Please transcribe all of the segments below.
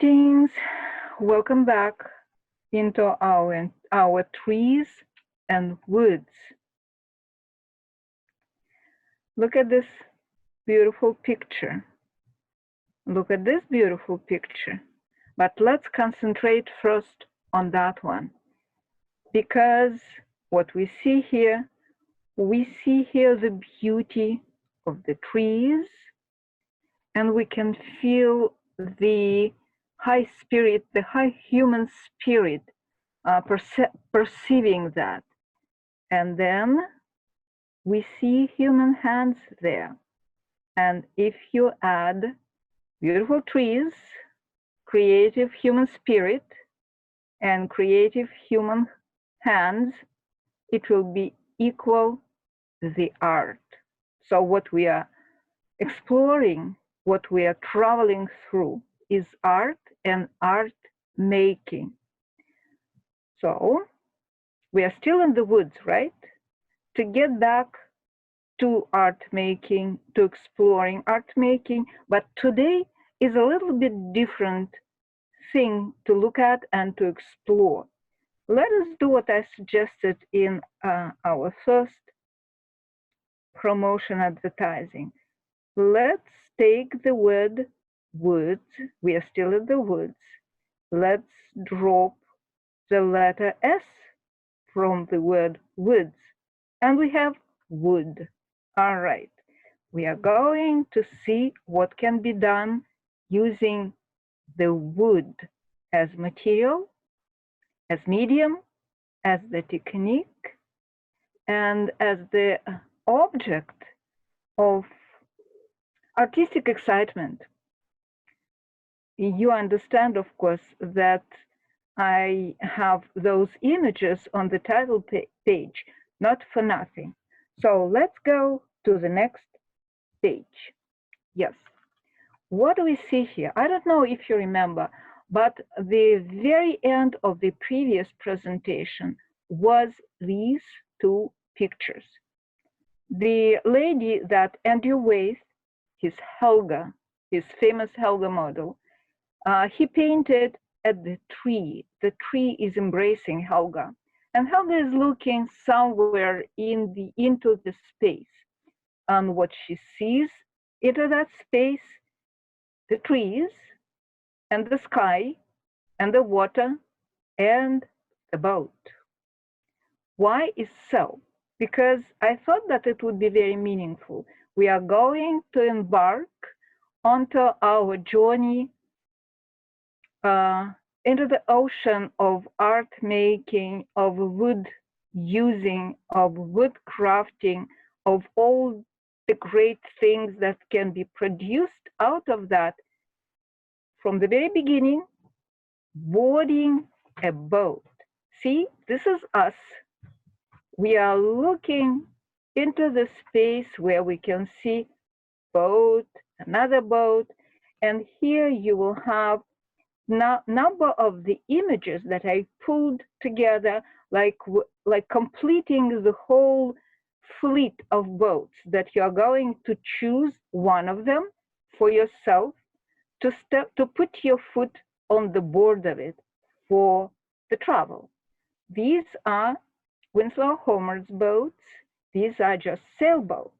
Greetings. Welcome back into our trees and woods. Look at this beautiful picture. Look at this beautiful picture. But let's concentrate first on that one. Because what we see here the beauty of the trees, and we can feel the high spirit, the high human spirit, perceiving that. And then we see human hands there. And if you add beautiful trees, creative human spirit, and creative human hands, it will be equal the art. So what we are exploring, what we are traveling through is art and art making. So we are still in the woods, right? To get back to art making, to exploring art making, but today is a little bit different thing to look at and to explore. Let us do what I suggested in our first promotion advertising. Let's take the word woods, we are still in the woods. Let's drop the letter S from the word woods, and we have wood. All right, we are going to see what can be done using the wood as material, as medium, as the technique, and as the object of artistic excitement. You understand, of course, that I have those images on the title page, not for nothing. So let's go to the next page. Yes. What do we see here? I don't know if you remember, but the very end of the previous presentation was these two pictures. The lady that Andrew Waith, his Helga, his famous Helga model, he painted at the tree. The tree is embracing Helga, and Helga is looking somewhere into the space. And what she sees into that space, the trees and the sky and the water and the boat. Why is so? Because I thought that it would be very meaningful. We are going to embark onto our journey into the ocean of art making, of wood using, of wood crafting, of all the great things that can be produced out of that. From the very beginning, boarding a boat. See, this is us. We are looking into the space where we can see boat, another boat, and here you will have number of the images that I pulled together, like completing the whole fleet of boats that you are going to choose one of them for yourself to put your foot on the board of it for the travel. These are Winslow Homer's boats. These are just sailboats.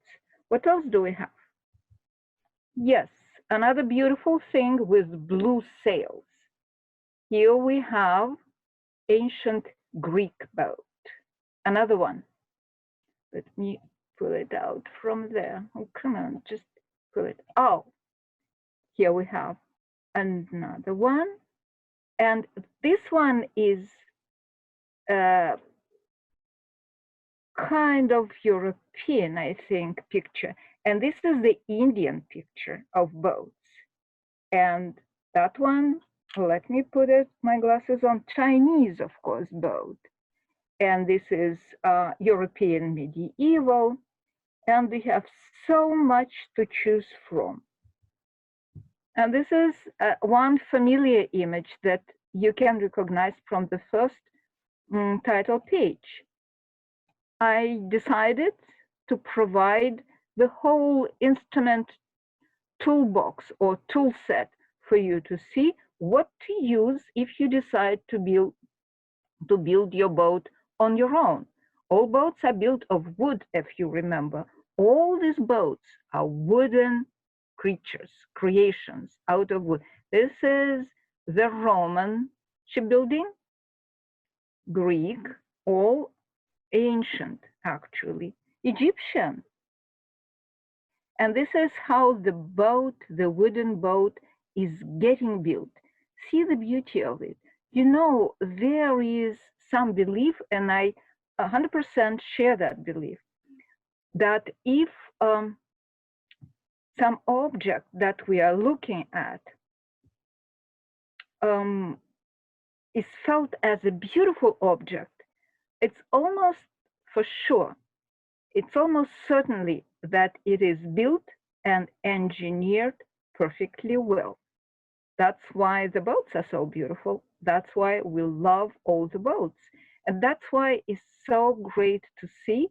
What else do we have? Yes, another beautiful thing with blue sails. Here we have ancient Greek boat. Another one. Let me pull it out from there. Oh, come on, just pull it. Oh, here we have another one. And this one is kind of European, I think, picture. And this is the Indian picture of boats. And that one, let me put my glasses on, Chinese, of course, boat. And this is European medieval. And we have so much to choose from. And this is one familiar image that you can recognize from the first title page. I decided to provide the whole instrument toolbox or tool set for you to see what to use if you decide to build your boat on your own. All boats are built of wood, if you remember. All these boats are wooden creatures, creations out of wood. This is the Roman shipbuilding, Greek, all ancient actually, Egyptian. And this is how the boat, the wooden boat, is getting built. See the beauty of it. You know, there is some belief, and I 100% share that belief, that if some object that we are looking at is felt as a beautiful object, it's almost for sure, it's almost certainly that it is built and engineered perfectly well. That's why the boats are so beautiful. That's why we love all the boats. And that's why it's so great to see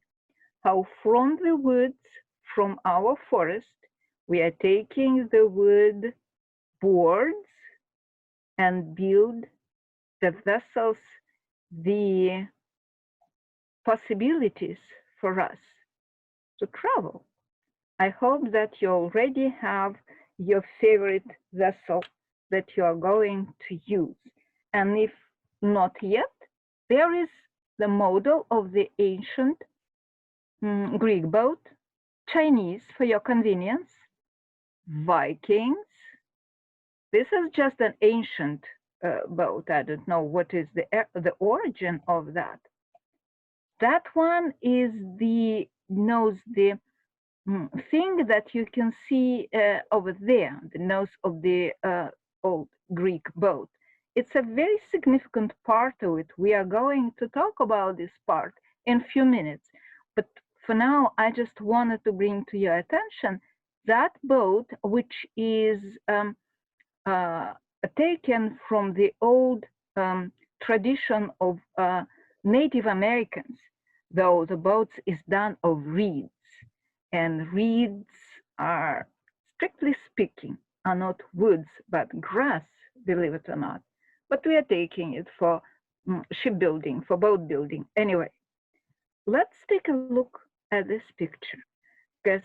how from the woods, from our forest, we are taking the wood boards and build the vessels, the possibilities for us to travel. I hope that you already have your favorite vessel that you are going to use. And if not yet, there is the model of the ancient Greek boat, Chinese for your convenience, Vikings. This is just an ancient boat. I don't know what is the origin of that. That one is the thing that you can see over there, the nose of the old Greek boat. It's a very significant part of it. We are going to talk about this part in a few minutes. But for now, I just wanted to bring to your attention that boat, which is taken from the old tradition of Native Americans, though the boats is done of reeds. And reeds are, strictly speaking, are not woods, but grass, believe it or not. But we are taking it for shipbuilding, for boat building. Anyway, let's take a look at this picture. Because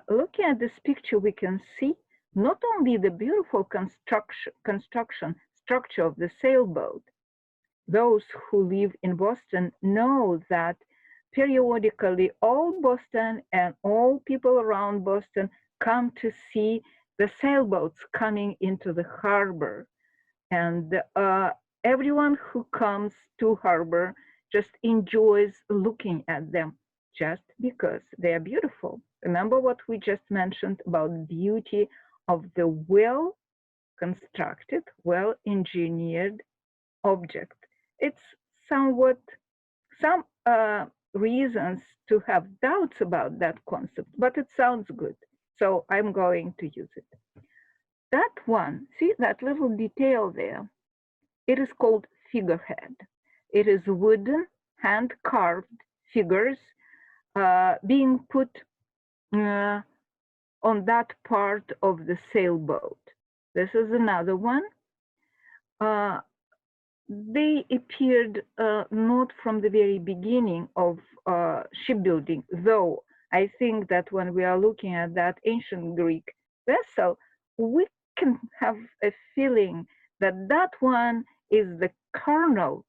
looking at this picture, we can see not only the beautiful construction structure of the sailboat. Those who live in Boston know that periodically all Boston and all people around Boston come to see the sailboats coming into the harbor. And everyone who comes to harbor just enjoys looking at them just because they are beautiful. Remember what we just mentioned about the beauty of the well-constructed, well-engineered object. It's somewhat, some reasons to have doubts about that concept, but it sounds good. So I'm going to use it. That one, see that little detail there? It is called figurehead. It is wooden, hand-carved figures being put on that part of the sailboat. This is another one. They appeared not from the very beginning of shipbuilding, though I think that when we are looking at that ancient Greek vessel, we can have a feeling that that one is the kernel,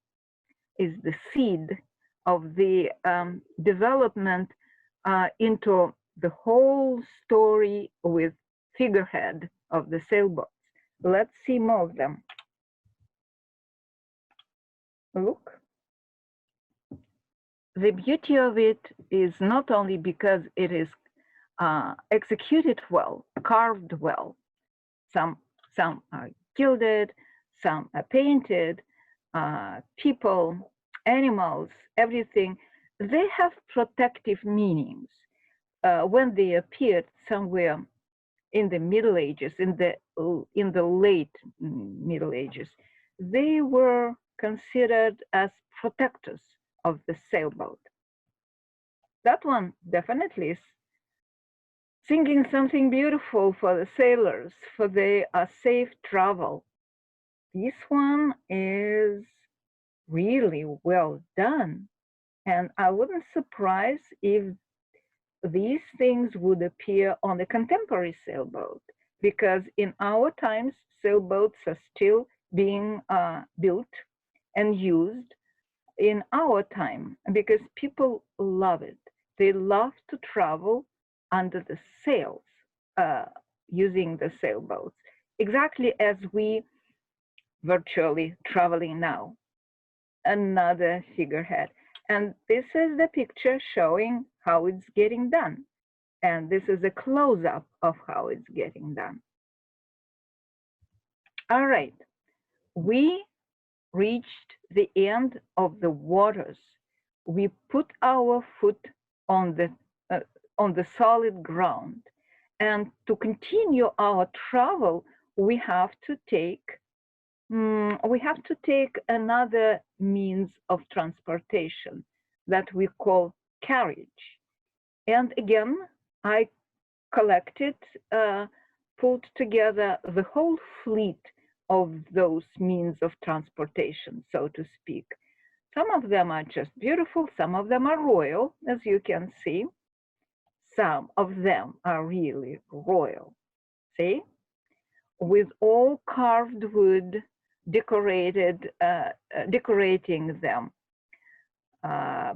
is the seed of the development into the whole story with figurehead of the sailboats. Let's see more of them. Look. The beauty of it is not only because it is executed well, carved well. Some are gilded, some are painted, people, animals, everything. They have protective meanings. When they appeared somewhere in the Middle Ages, in the late Middle Ages, they were considered as protectors of the sailboat. That one definitely is singing something beautiful for the sailors, for their safe travel this one is really well done. And I wouldn't surprise if these things would appear on the contemporary sailboat, because in our times, sailboats are still being built and used in our time because people love it. They love to travel under the sails uh, using the sailboats, exactly as we virtually traveling now. Another figurehead. And this is the picture showing how it's getting done. And this is a close-up of how it's getting done. All right, we reached the end of the waters. We put our foot on uh, the solid ground. And to continue our travel, we have to take another means of transportation that we call carriage. And again, I collected, pulled together the whole fleet of those means of transportation, so to speak. Some of them are just beautiful, some of them are royal, as you can see. Some of them are really royal. See? With all carved wood, decorating them,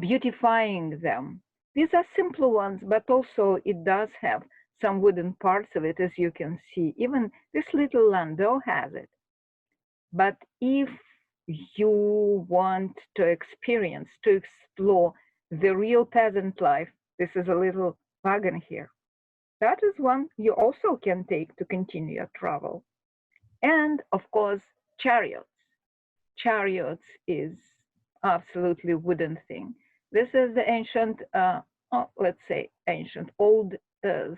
beautifying them. These are simple ones, but also it does have some wooden parts of it, as you can see. Even this little landau has it. But if you want to experience, to explore the real peasant life, this is a little wagon here. That is one you also can take to continue your travel. And of course, chariots. Chariots is absolutely wooden thing. This is the ancient, let's say ancient, old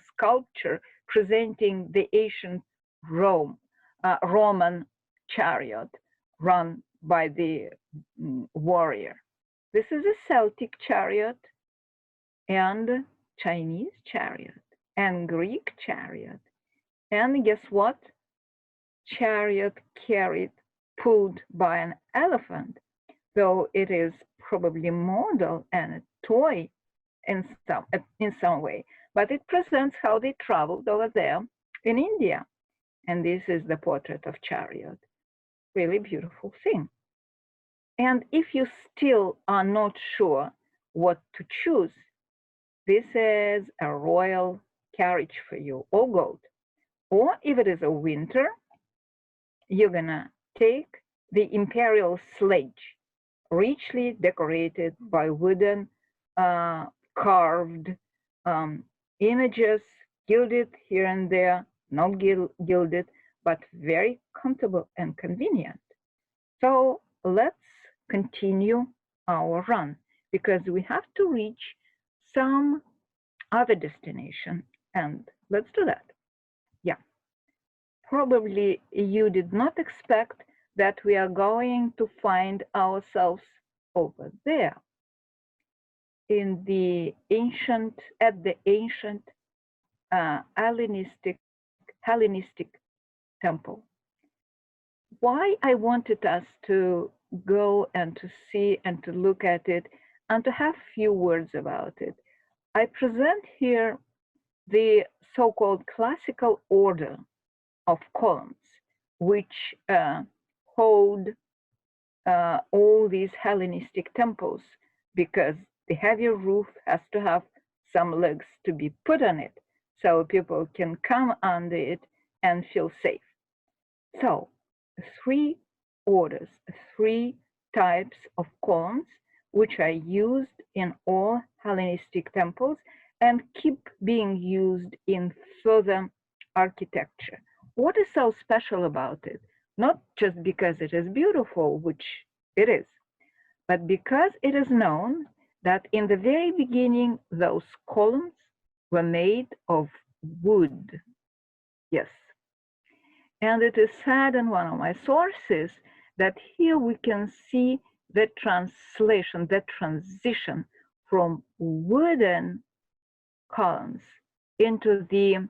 sculpture presenting the ancient Roman chariot run by the warrior. This is a Celtic chariot and Chinese chariot and Greek chariot. And guess what? Chariot carried, pulled by an elephant, though it is probably model and a toy in some way. But it presents how they traveled over there in India. And this is the portrait of chariot. Really beautiful thing. And if you still are not sure what to choose, this is a royal carriage for you, all gold. Or if it is a winter, you're gonna take the imperial sledge, richly decorated by wooden carved images, gilded here and there, not gilded, but very comfortable and convenient. So let's continue our run because we have to reach some other destination, and let's do that. Yeah. Probably you did not expect that we are going to find ourselves over there in the ancient, at the ancient Hellenistic temple. Why I wanted us to go and to see and to look at it and to have few words about it. I present here the so-called classical order of columns, which hold all these Hellenistic temples, because the heavier roof has to have some legs to be put on it so people can come under it and feel safe. So, three orders, three types of columns, which are used in all Hellenistic temples and keep being used in further architecture. What is so special about it? Not just because it is beautiful, which it is, but because it is known that in the very beginning, those columns were made of wood. Yes. And it is said in one of my sources that here we can see the translation, the transition from wooden columns into the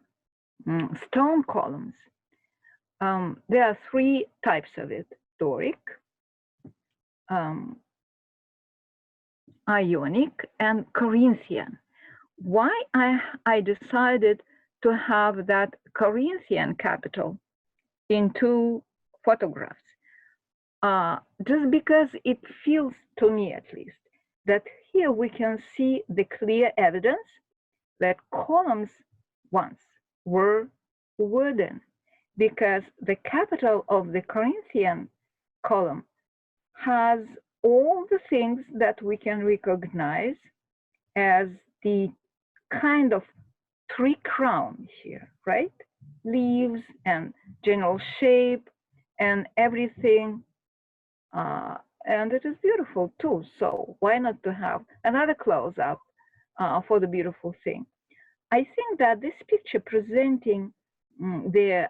stone columns. There are three types of it. Doric, Ionic, and Corinthian. Why I decided to have that Corinthian capital in two photographs? Just because it feels, to me at least, that here we can see the clear evidence that columns once were wooden, because the capital of the Corinthian column has all the things that we can recognize as the kind of tree crown here, right? Leaves and general shape and everything. And it is beautiful too. So why not to have another close up for the beautiful thing? I think that this picture presenting the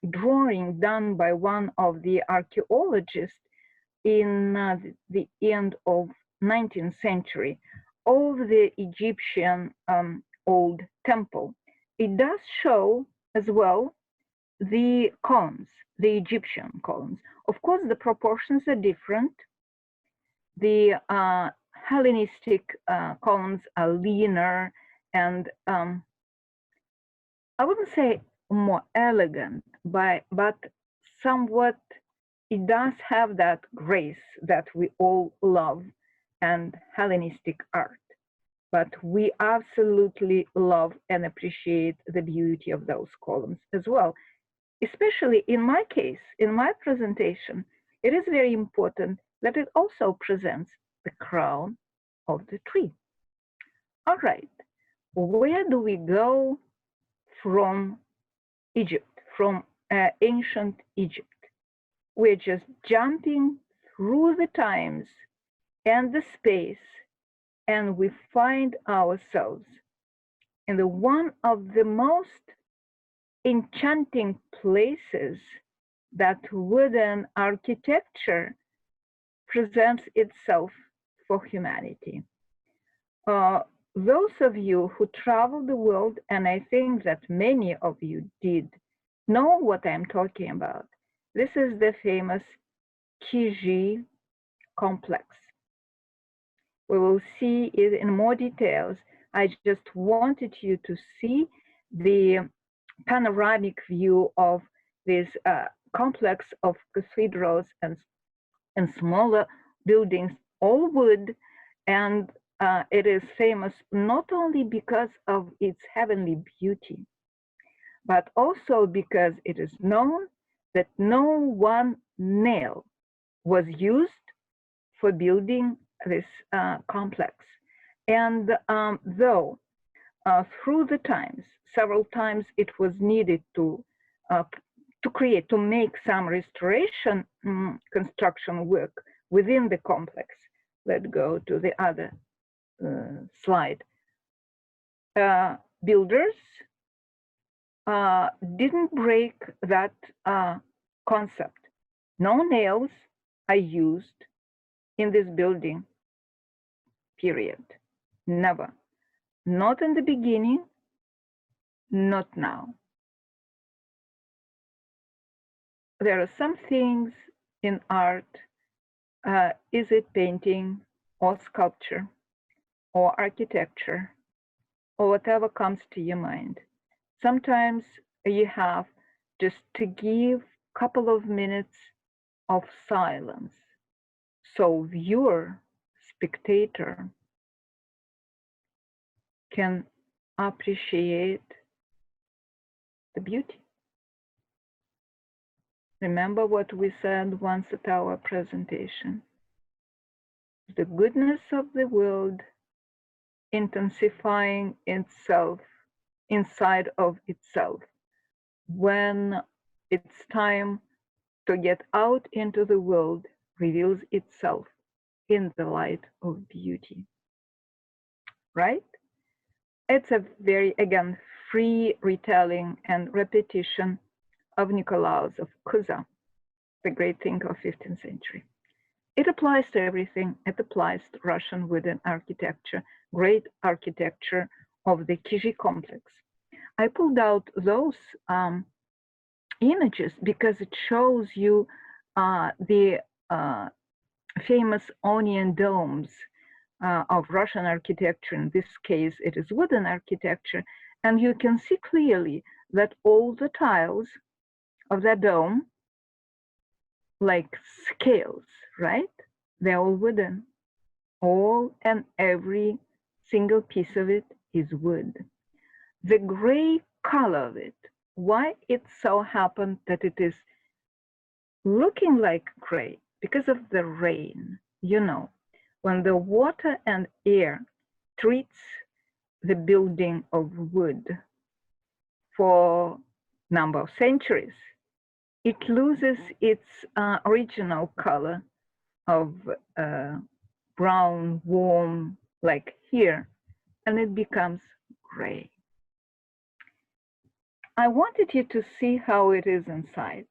drawing done by one of the archaeologists in the end of 19th century of the Egyptian old temple, it does show as well the columns, the Egyptian columns. Of course, the proportions are different. The Hellenistic columns are leaner and I wouldn't say more elegant, but somewhat it does have that grace that we all love and Hellenistic art. But we absolutely love and appreciate the beauty of those columns as well. Especially in my case, in my presentation, it is very important that it also presents the crown of the tree. All right, where do we go from Egypt, from ancient Egypt? We're just jumping through the times and the space, and we find ourselves in the one of the most enchanting places that wooden architecture presents itself for humanity. Those of you who travel the world, and I think that many of you did, know what I'm talking about. This is the famous Kiji complex. We will see it in more details. I just wanted you to see the panoramic view of this complex of cathedrals and smaller buildings, all wood, and it is famous not only because of its heavenly beauty, but also because it is known that no one nail was used for building this complex. And though through the times, several times it was needed to make some restoration construction work within the complex. Let's go to the other slide. Builders didn't break that concept. No nails are used in this building, period. Never. Not in the beginning, not now. There are some things in art, is it painting or sculpture or architecture or whatever comes to your mind. Sometimes you have just to give a couple of minutes of silence so viewer, spectator can appreciate the beauty. Remember what we said once at our presentation. The goodness of the world intensifying itself inside of itself when it's time to get out into the world reveals itself in the light of beauty, right? It's a very, again, free retelling and repetition of Nicolaus of Cusa, the great thinker of 15th century. It applies to everything. It applies to Russian wooden architecture, great architecture of the Kiji complex. I pulled out those images because it shows you the famous onion domes of Russian architecture. In this case, it is wooden architecture. And you can see clearly that all the tiles of the dome, like scales, right? They're all wooden. All and every single piece of it is wood. The gray color of it, why it so happened that it is looking like gray? Because of the rain. You know, when the water and air treats the building of wood for a number of centuries, it loses its original color of brown, warm, like here, and it becomes gray. I wanted you to see how it is inside.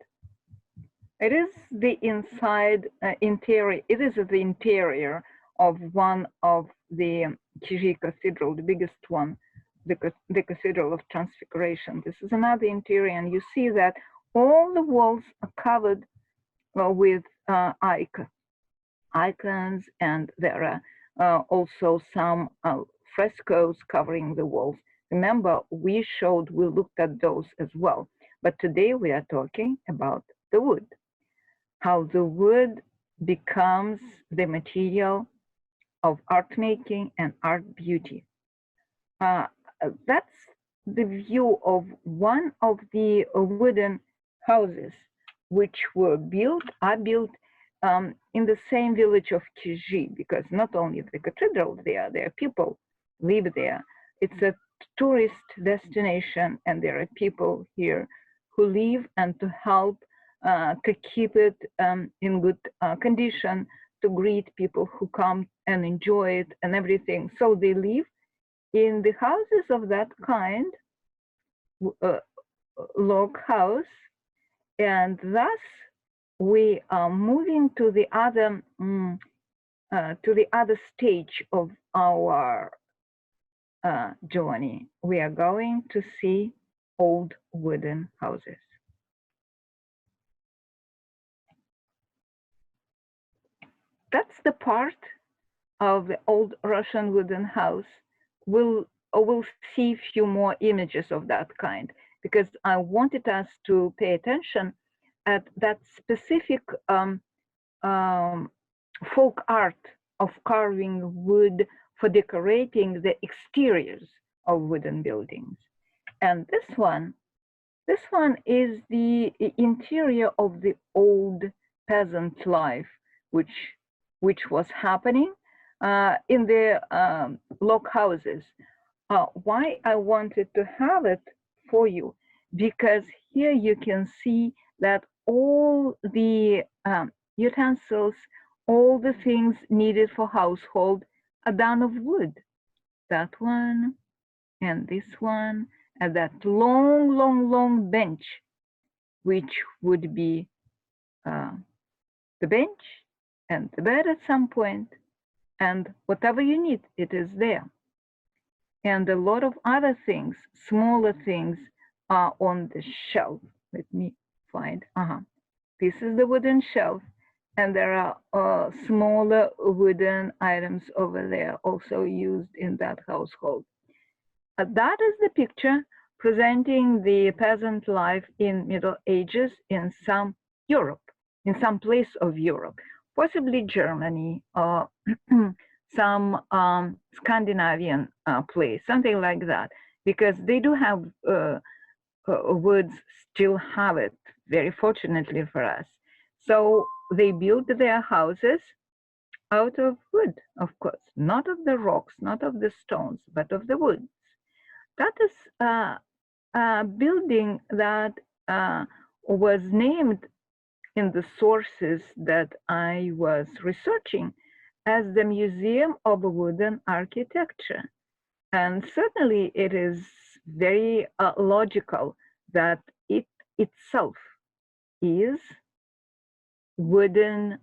It is the inside interior. It is the interior of one of the Kizhi Cathedral, the biggest one, the Cathedral of Transfiguration. This is another interior, and you see that all the walls are covered with icons, and there are also some frescoes covering the walls. Remember, we looked at those as well. But today we are talking about the wood, how the wood becomes the material of art making and art beauty. That's the view of one of the wooden houses which are built in the same village of Kizhi, because not only the cathedral there are people live there. It's a tourist destination, and there are people here who live and to help to keep it in good condition, to greet people who come and enjoy it and everything. So they live in the houses of that kind, log house, and thus we are moving to the other stage of our journey. We are going to see old wooden houses. That's the part of the old Russian wooden house. We'll see a few more images of that kind, because I wanted us to pay attention at that specific folk art of carving wood for decorating the exteriors of wooden buildings. And this one is the interior of the old peasant life, which was happening in the log houses. Why I wanted to have it for you? Because here you can see that all the utensils, all the things needed for household are done of wood. That one and this one, and that long, long, long bench, which would be the bench and the bed at some point, and whatever you need, it is there. And a lot of other things, smaller things, are on the shelf. Let me find. This is the wooden shelf, and there are smaller wooden items over there also used in that household. That is the picture presenting the peasant life in Middle Ages in some Europe, in some place of Europe, possibly Germany or some Scandinavian place, something like that, because they do have woods, still have it, very fortunately for us. So they built their houses out of wood, of course, not of the rocks, not of the stones, but of the wood. That is a building that was named in the sources that I was researching as the Museum of Wooden Architecture. And certainly it is very logical that it itself is wooden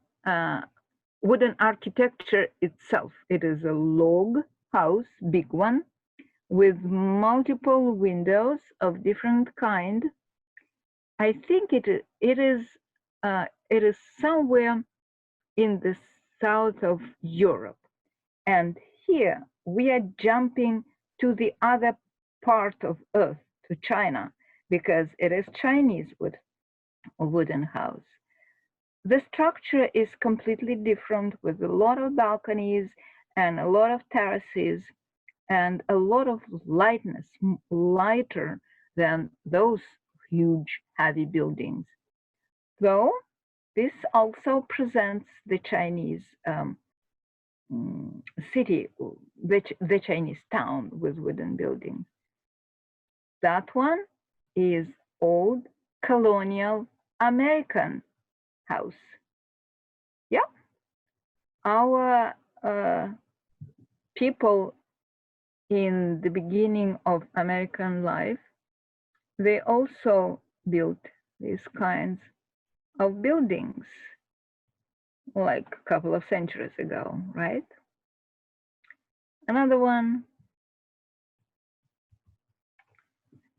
architecture itself. It is a log house, big one, with multiple windows of different kind. I think it is it is somewhere in the south of Europe. And here we are jumping to the other part of Earth, to China, because it is Chinese wooden house. The structure is completely different with a lot of balconies and a lot of terraces and a lot of lightness, lighter than those huge, heavy buildings. Though this also presents the Chinese city, the Chinese town with wooden buildings. That one is old colonial American house. Yeah, our people in the beginning of American life, they also built these kinds of buildings like a couple of centuries ago, right? Another one.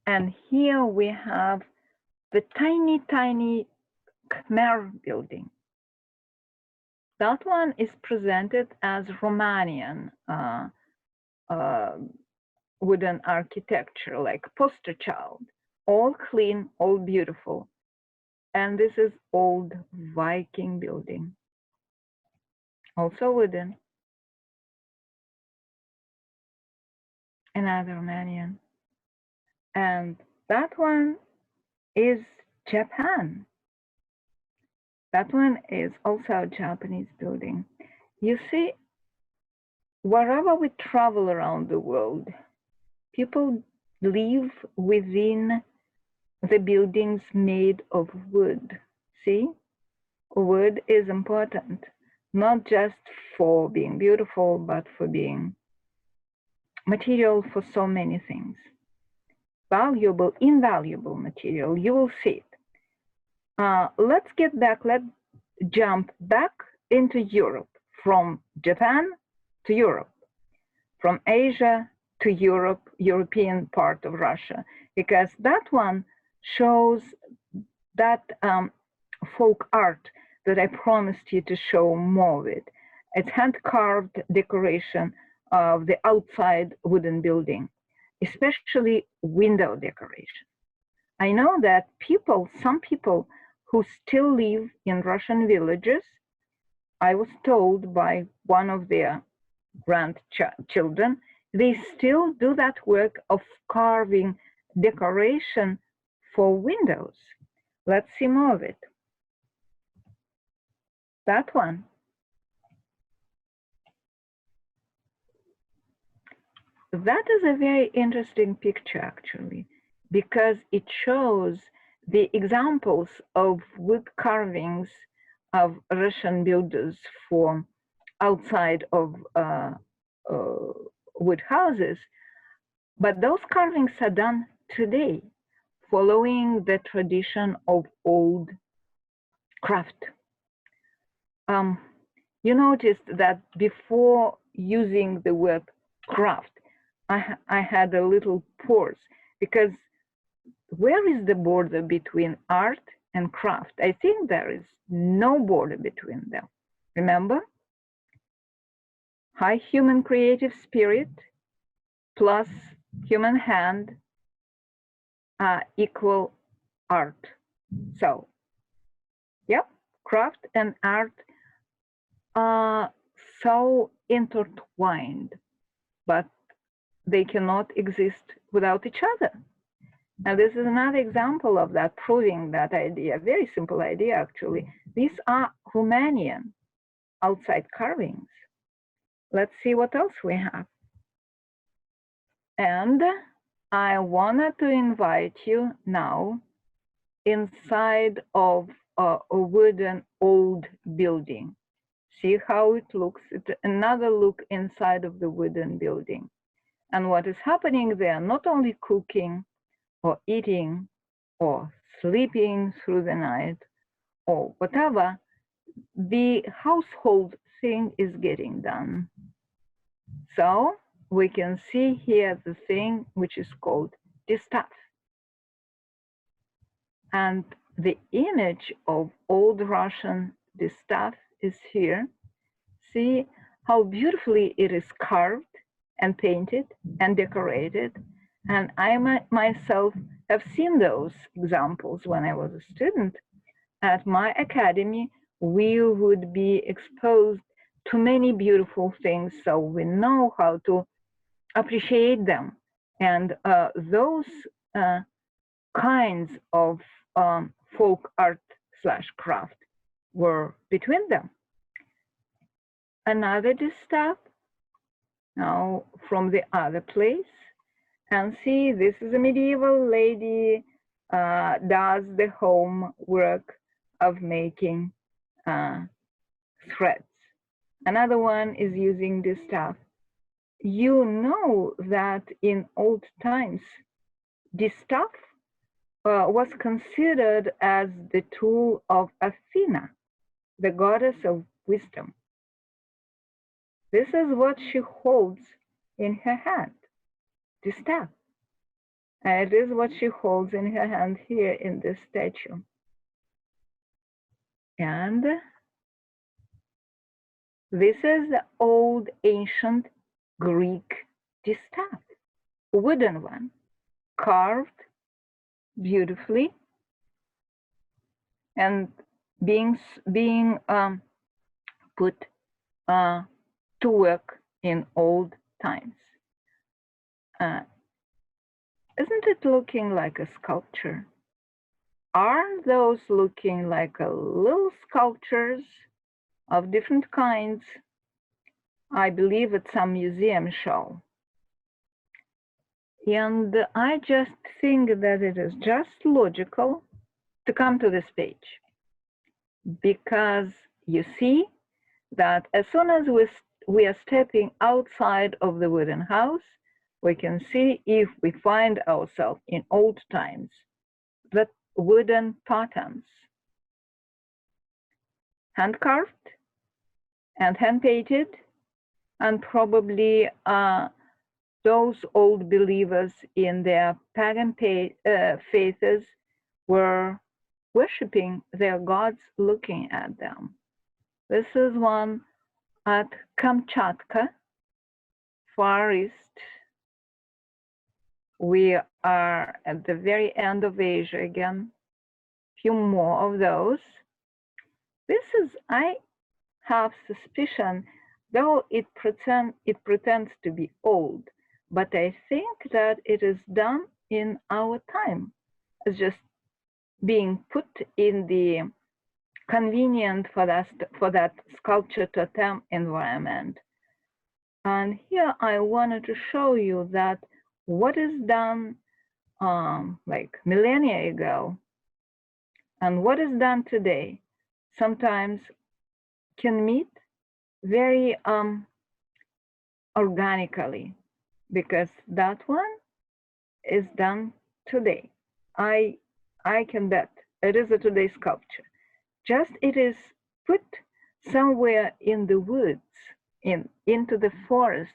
And here we have the tiny, tiny Khmer building. That one is presented as Romanian wooden architecture, like poster child, all clean, all beautiful. And this is old Viking building, also wooden. Another Romanian. And that one is Japan. That one is also a Japanese building. You see, wherever we travel around the world, people live within the buildings made of wood. See, wood is important, not just for being beautiful, but for being material for so many things. Valuable, invaluable material, you will see it. Let's get back, let's jump back into Europe, from Japan to Europe, from Asia to Europe, European part of Russia, because that one shows that folk art that I promised you to show more of it. It's hand-carved decoration of the outside wooden building, especially window decoration. I know that some people who still live in Russian villages, I was told by one of their grandchildren, they still do that work of carving decoration for windows. Let's see more of it. That one. That is a very interesting picture, actually, because it shows the examples of wood carvings of Russian builders for outside of wood houses. But those carvings are done today, following the tradition of old craft. You noticed that before using the word craft, I had a little pause, because where is the border between art and craft? I think there is no border between them. Remember? High human creative spirit plus human hand equal art. So, yep, craft and art are so intertwined, but they cannot exist without each other. Now, this is another example of that, proving that idea, very simple idea, actually. These are Romanian outside carvings. Let's see what else we have. And I wanted to invite you now inside of a wooden old building. See how it looks, another look inside of the wooden building. And what is happening there, not only cooking or eating or sleeping through the night or whatever, the household thing is getting done. So we can see here the thing which is called distaff. And the image of old Russian distaff is here. See how beautifully it is carved and painted and decorated. And I myself have seen those examples when I was a student. At my academy, we would be exposed to many beautiful things, so we know how to appreciate them. And those kinds of folk art slash craft were between them. Another distaff, now from the other place, and see, this is a medieval lady does the homework of making threads. Another one is using distaff. You know that in old times, distaff was considered as the tool of Athena, the goddess of wisdom. This is what she holds in her hand, distaff. And it is what she holds in her hand here in this statue. And this is the old ancient Greek distaff, wooden one, carved beautifully and being put to work in old times. Isn't it looking like a sculpture? Aren't those looking like little sculptures of different kinds? I believe at some museum show. And I just think that it is just logical to come to this page, because you see that as soon as we are stepping outside of the wooden house, we can see if we find ourselves in old times, that wooden patterns, hand-carved and hand-painted, and probably those old believers in their pagan faiths were worshipping their gods looking at them. This is one at Kamchatka, Far East. We are at the very end of Asia again. Few more of those. This is, I have suspicion, though it pretends to be old, but I think that it is done in our time. It's just being put in the convenient for that sculpture totem environment. And here I wanted to show you that what is done like millennia ago and what is done today sometimes can meet very organically, because that one is done today. I can bet it is a today sculpture. Just it is put somewhere in the woods, into the forest,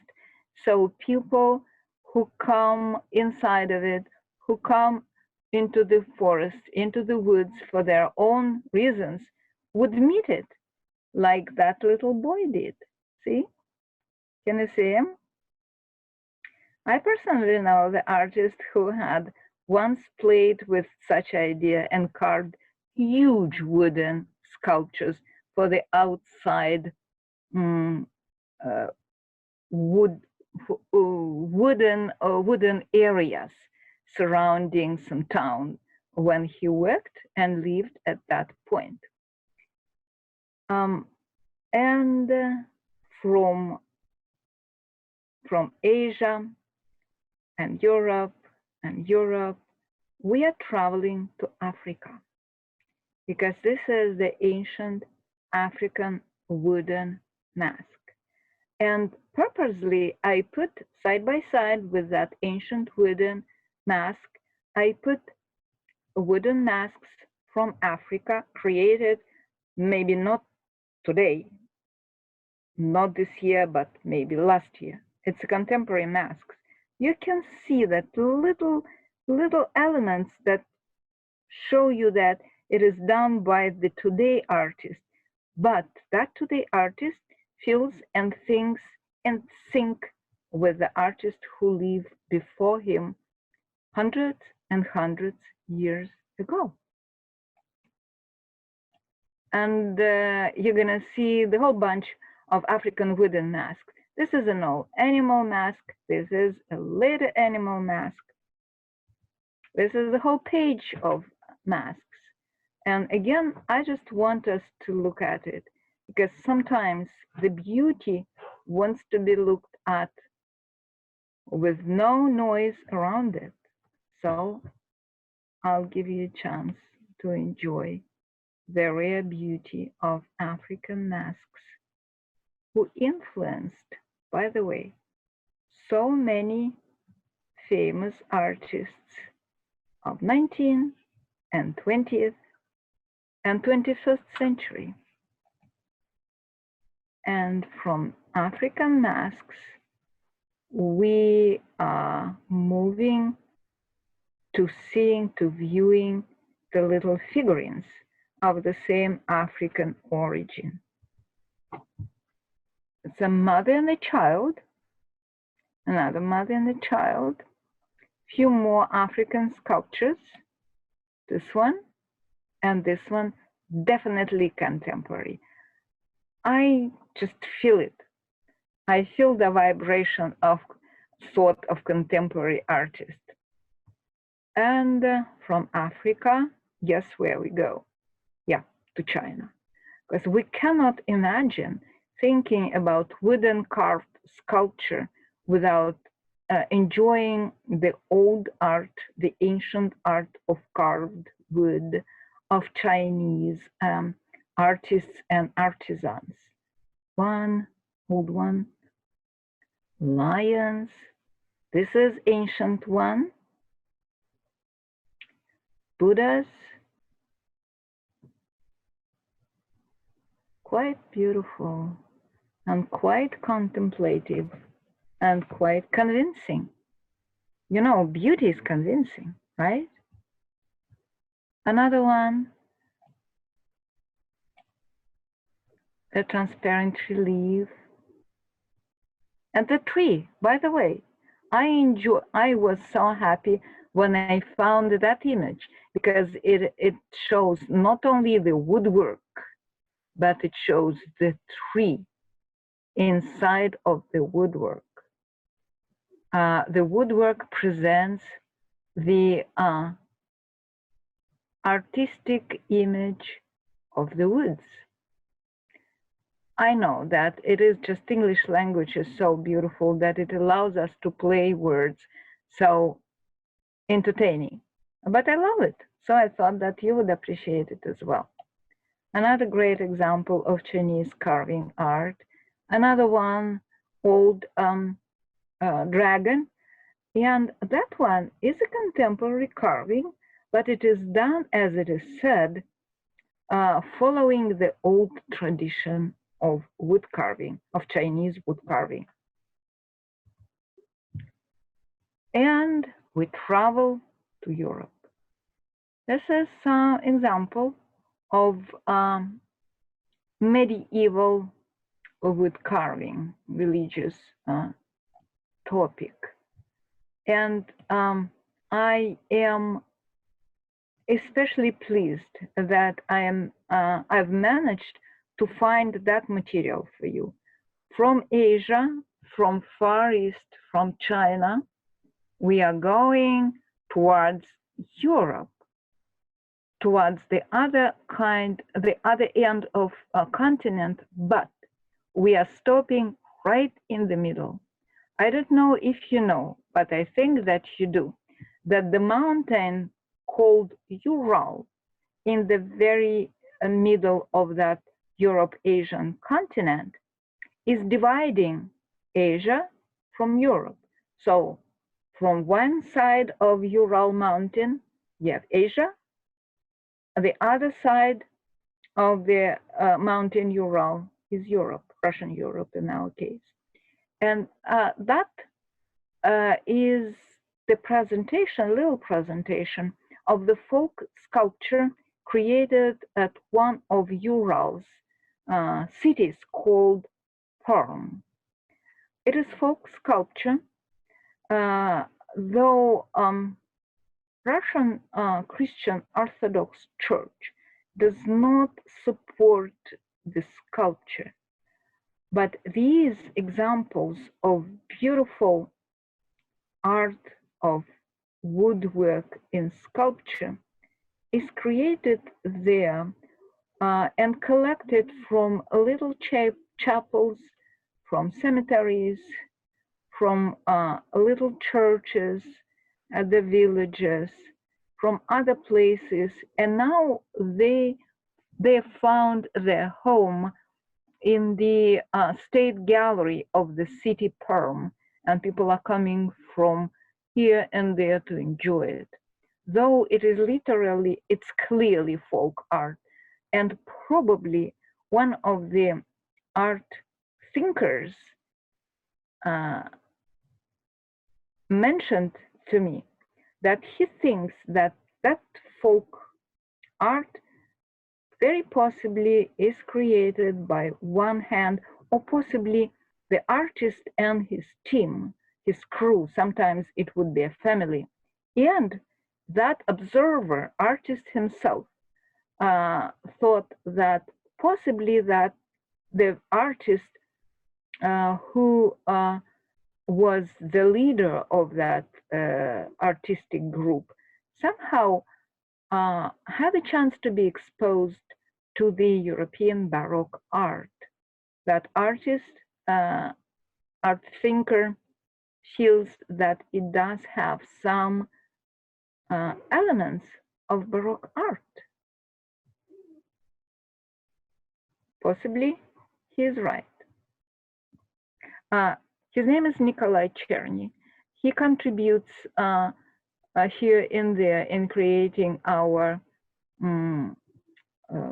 so people who come inside of it, who come into the forest, into the woods for their own reasons, would meet it, like that little boy did. See? Can you see him? I personally know the artist who had once played with such idea and carved huge wooden sculptures for the outside wooden areas surrounding some town when he worked and lived at that point. And from Asia and Europe, we are traveling to Africa, because this is the ancient African wooden mask. And purposely, I put side by side with that ancient wooden mask, I put wooden masks from Africa, created maybe not today, not this year, but maybe last year. It's a contemporary masks. You can see that little elements that show you that It is done by the today artist, but that today artist feels and thinks and sync with the artist who lived before him hundreds and hundreds years ago. And you're gonna see the whole bunch of African wooden masks. This is an old animal mask. This is a later animal mask. This is the whole page of masks. And again, I just want us to look at it because sometimes the beauty wants to be looked at with no noise around it. So I'll give you a chance to enjoy the rare beauty of African masks, who influenced, by the way, so many famous artists of 19th and 20th and 21st century. And from African masks, we are moving to seeing, to viewing the little figurines of the same African origin. It's a mother and a child, another mother and a child, few more African sculptures, this one and this one, definitely contemporary. I just feel it. I feel the vibration of thought of contemporary artists. And from Africa, guess where we go? Yeah, to China. Because we cannot imagine thinking about wooden carved sculpture without enjoying the old art, the ancient art of carved wood of Chinese artists and artisans. One, old one, lions. This is ancient one. Buddhas. Quite beautiful and quite contemplative and quite convincing. You know, beauty is convincing, right? Another one, a transparent relief. And the tree, by the way, I was so happy when I found that image because it shows not only the woodwork, but it shows the tree inside of the woodwork. The woodwork presents the artistic image of the woods. I know that it is just English language is so beautiful that it allows us to play words so entertaining, but I love it. So I thought that you would appreciate it as well. Another great example of Chinese carving art. Another one, old dragon. And that one is a contemporary carving, but it is done, as it is said, following the old tradition of wood carving, of Chinese wood carving. And we travel to Europe. This is an example of medieval wood carving, religious topic. And I am especially pleased that I've managed to find that material for you. From Asia, from Far East, from China, we are going towards Europe, towards the other end of a continent, but we are stopping right in the middle. I don't know if you know, but I think that you do, that the mountain called Ural in the very middle of that Europe-Asian continent is dividing Asia from Europe. So from one side of Ural mountain, you have Asia, the other side of the mountain Ural is Europe, Russian Europe in our case. And that is the presentation, little presentation of the folk sculpture created at one of Ural's cities called Perm. It is folk sculpture, though Russian Christian Orthodox Church does not support the sculpture. But these examples of beautiful art of woodwork in sculpture is created there and collected from little chapels, from cemeteries, from little churches at the villages, from other places, and now they found their home in the state gallery of the city Perm, and people are coming from here and there to enjoy it. Though it's clearly folk art, and probably one of the art thinkers mentioned to me that he thinks that folk art very possibly is created by one hand, or possibly the artist and his team, his crew. Sometimes it would be a family. And that observer, artist himself, thought that possibly that the artist who was the leader of that artistic group somehow had a chance to be exposed to the European Baroque art. That artist, art thinker, feels that it does have some elements of Baroque art. Possibly he is right. His name is Nikolai Cherny. He contributes here and there in creating our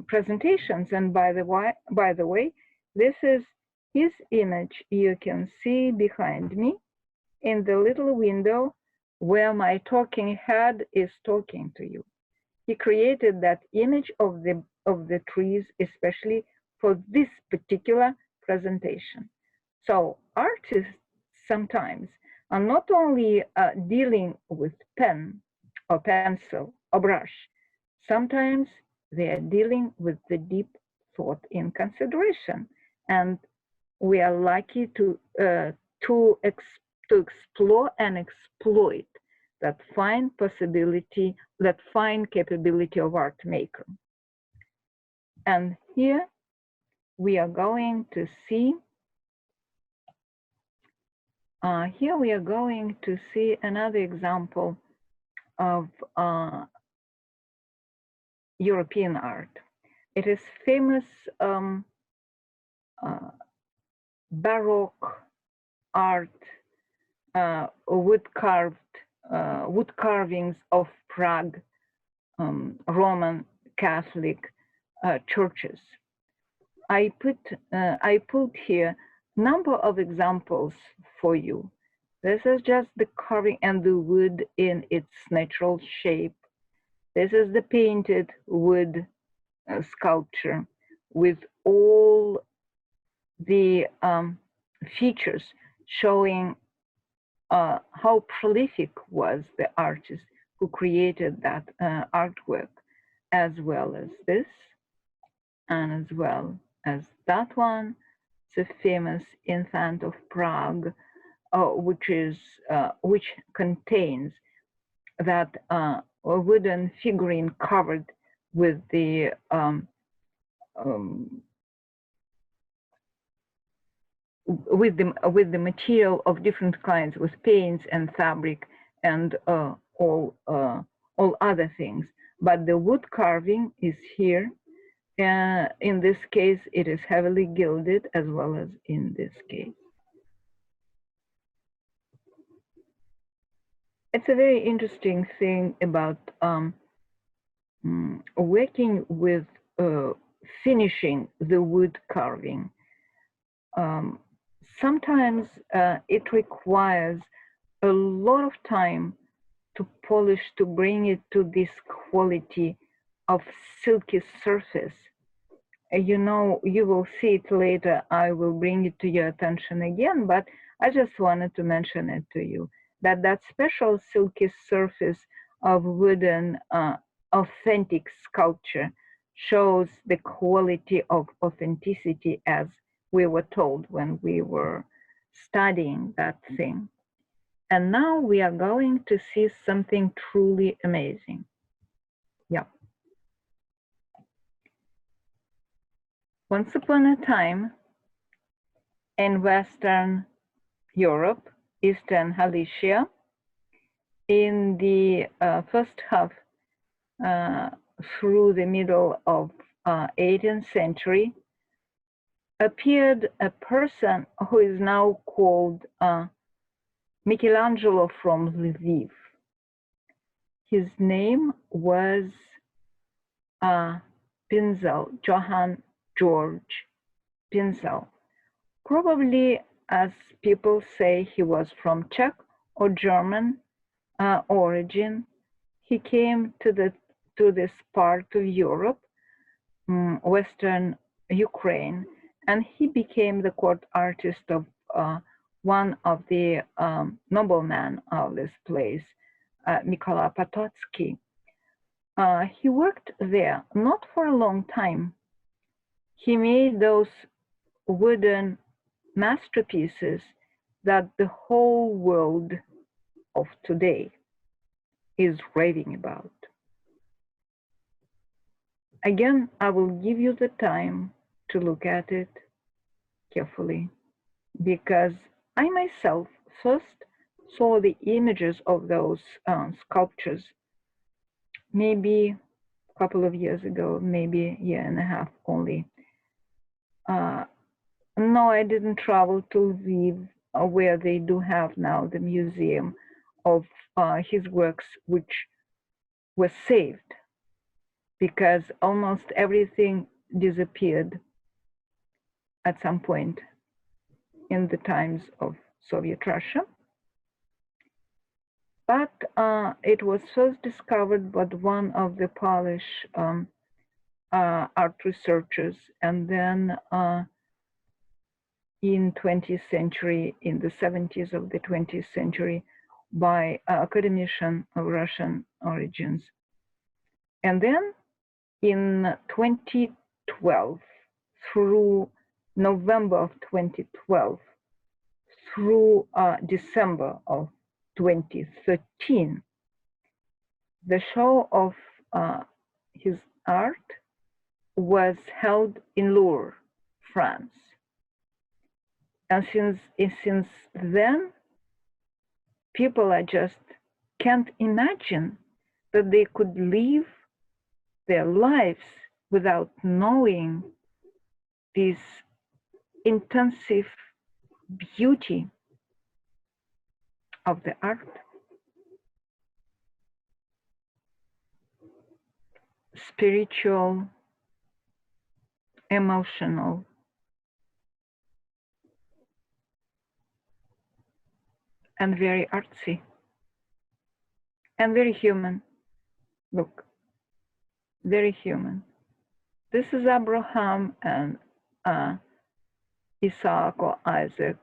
presentations. And by the way, this is his image. You can see behind me in the little window where my talking head is talking to you. He created that image of the trees, especially for this particular presentation. So artists sometimes are not only dealing with pen or pencil or brush, sometimes they are dealing with the deep thought in consideration. And we are lucky to explore and exploit that fine possibility, that fine capability of art maker. And here we are going to see another example of European art. It is famous Baroque art, wood carvings of Prague Roman Catholic churches. I pulled here number of examples for you. This is just the carving and the wood in its natural shape. This is the painted wood sculpture with all the features showing how prolific was the artist who created that artwork, as well as this, and as well as that one, the famous Infant of Prague, which contains that wooden figurine covered with the material of different kinds, with paints and fabric and all other things. But the wood carving is here. In this case, it is heavily gilded, as well as in this case. It's a very interesting thing about working with finishing the wood carving. Sometimes it requires a lot of time to polish, to bring it to this quality of silky surface. You know, you will see it later. I will bring it to your attention again, but I just wanted to mention it to you, that that special silky surface of wooden authentic sculpture shows the quality of authenticity, as we were told when we were studying that thing. And now we are going to see something truly amazing. Yeah. Once upon a time, in Western Europe, Eastern Galicia, in the first half through the middle of 18th century, appeared a person who is now called Michelangelo from Lviv. His name was Pinzel, Johann George Pinzel. Probably, as people say, he was from Czech or German origin. He came to this part of Europe, Western Ukraine, and he became the court artist of one of the noblemen of this place, Mykola Potocki. He worked there not for a long time. He made those wooden masterpieces that the whole world of today is raving about. Again, I will give you the time to look at it carefully, because I myself first saw the images of those sculptures maybe a couple of years ago, maybe a year and a half only. No, I didn't travel to Lviv, where they do have now the museum of his works, which was saved, because almost everything disappeared at some point in the times of Soviet Russia. But it was first discovered by one of the Polish art researchers, and then in 20th century, in the 70s of the 20th century, by academician of Russian origins. And then in 2012, through November of 2012, through December of 2013, the show of his art was held in Louvre, France. And since then, people just can't imagine that they could live their lives without knowing this intensive beauty of the art. Spiritual, emotional, and very artsy, and very human. Look, very human. This is Abraham and Isaac or Isaac.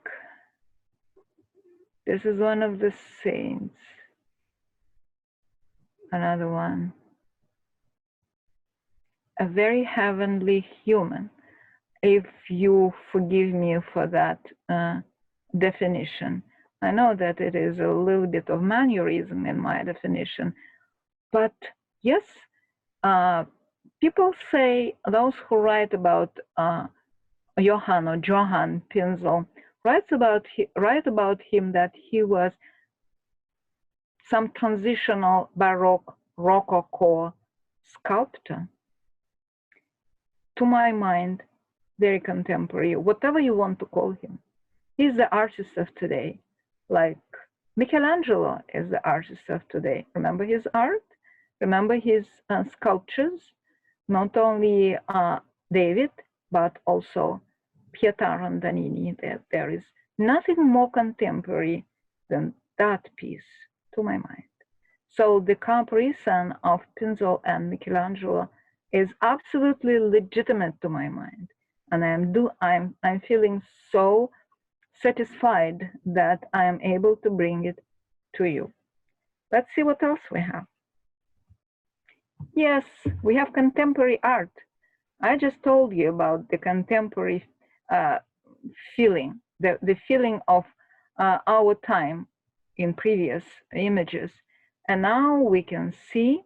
This is one of the saints. Another one. A very heavenly human, if you forgive me for that definition. I know that it is a little bit of mannerism in my definition, but yes, people say, those who write about Johann Pinzel, write about him that he was some transitional Baroque Rococo sculptor. To my mind, very contemporary, whatever you want to call him. He's the artist of today, like Michelangelo is the artist of today. Remember his art? Remember his sculptures? Not only David, but also Pietà Randonini. There is nothing more contemporary than that piece, to my mind. So the comparison of Pinzel and Michelangelo is absolutely legitimate to my mind, and I'm feeling so satisfied that I am able to bring it to you. Let's see what else we have. Yes, we have contemporary art. I just told you about the contemporary uh, feeling, the feeling of our time in previous images. And now we can see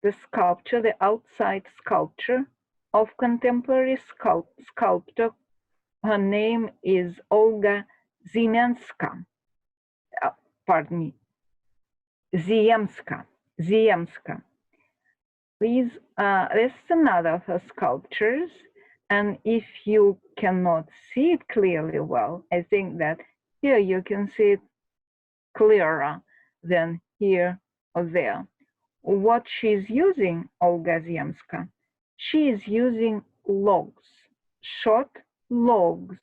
the sculpture, the outside sculpture of contemporary sculptor. Her name is Olga Ziemska. Pardon me, Ziemska. Ziemska. This is another of her sculptures, and if you cannot see it clearly well, I think that here you can see it clearer than here or there. What she's using, Olga Ziemska, she is using logs, short logs,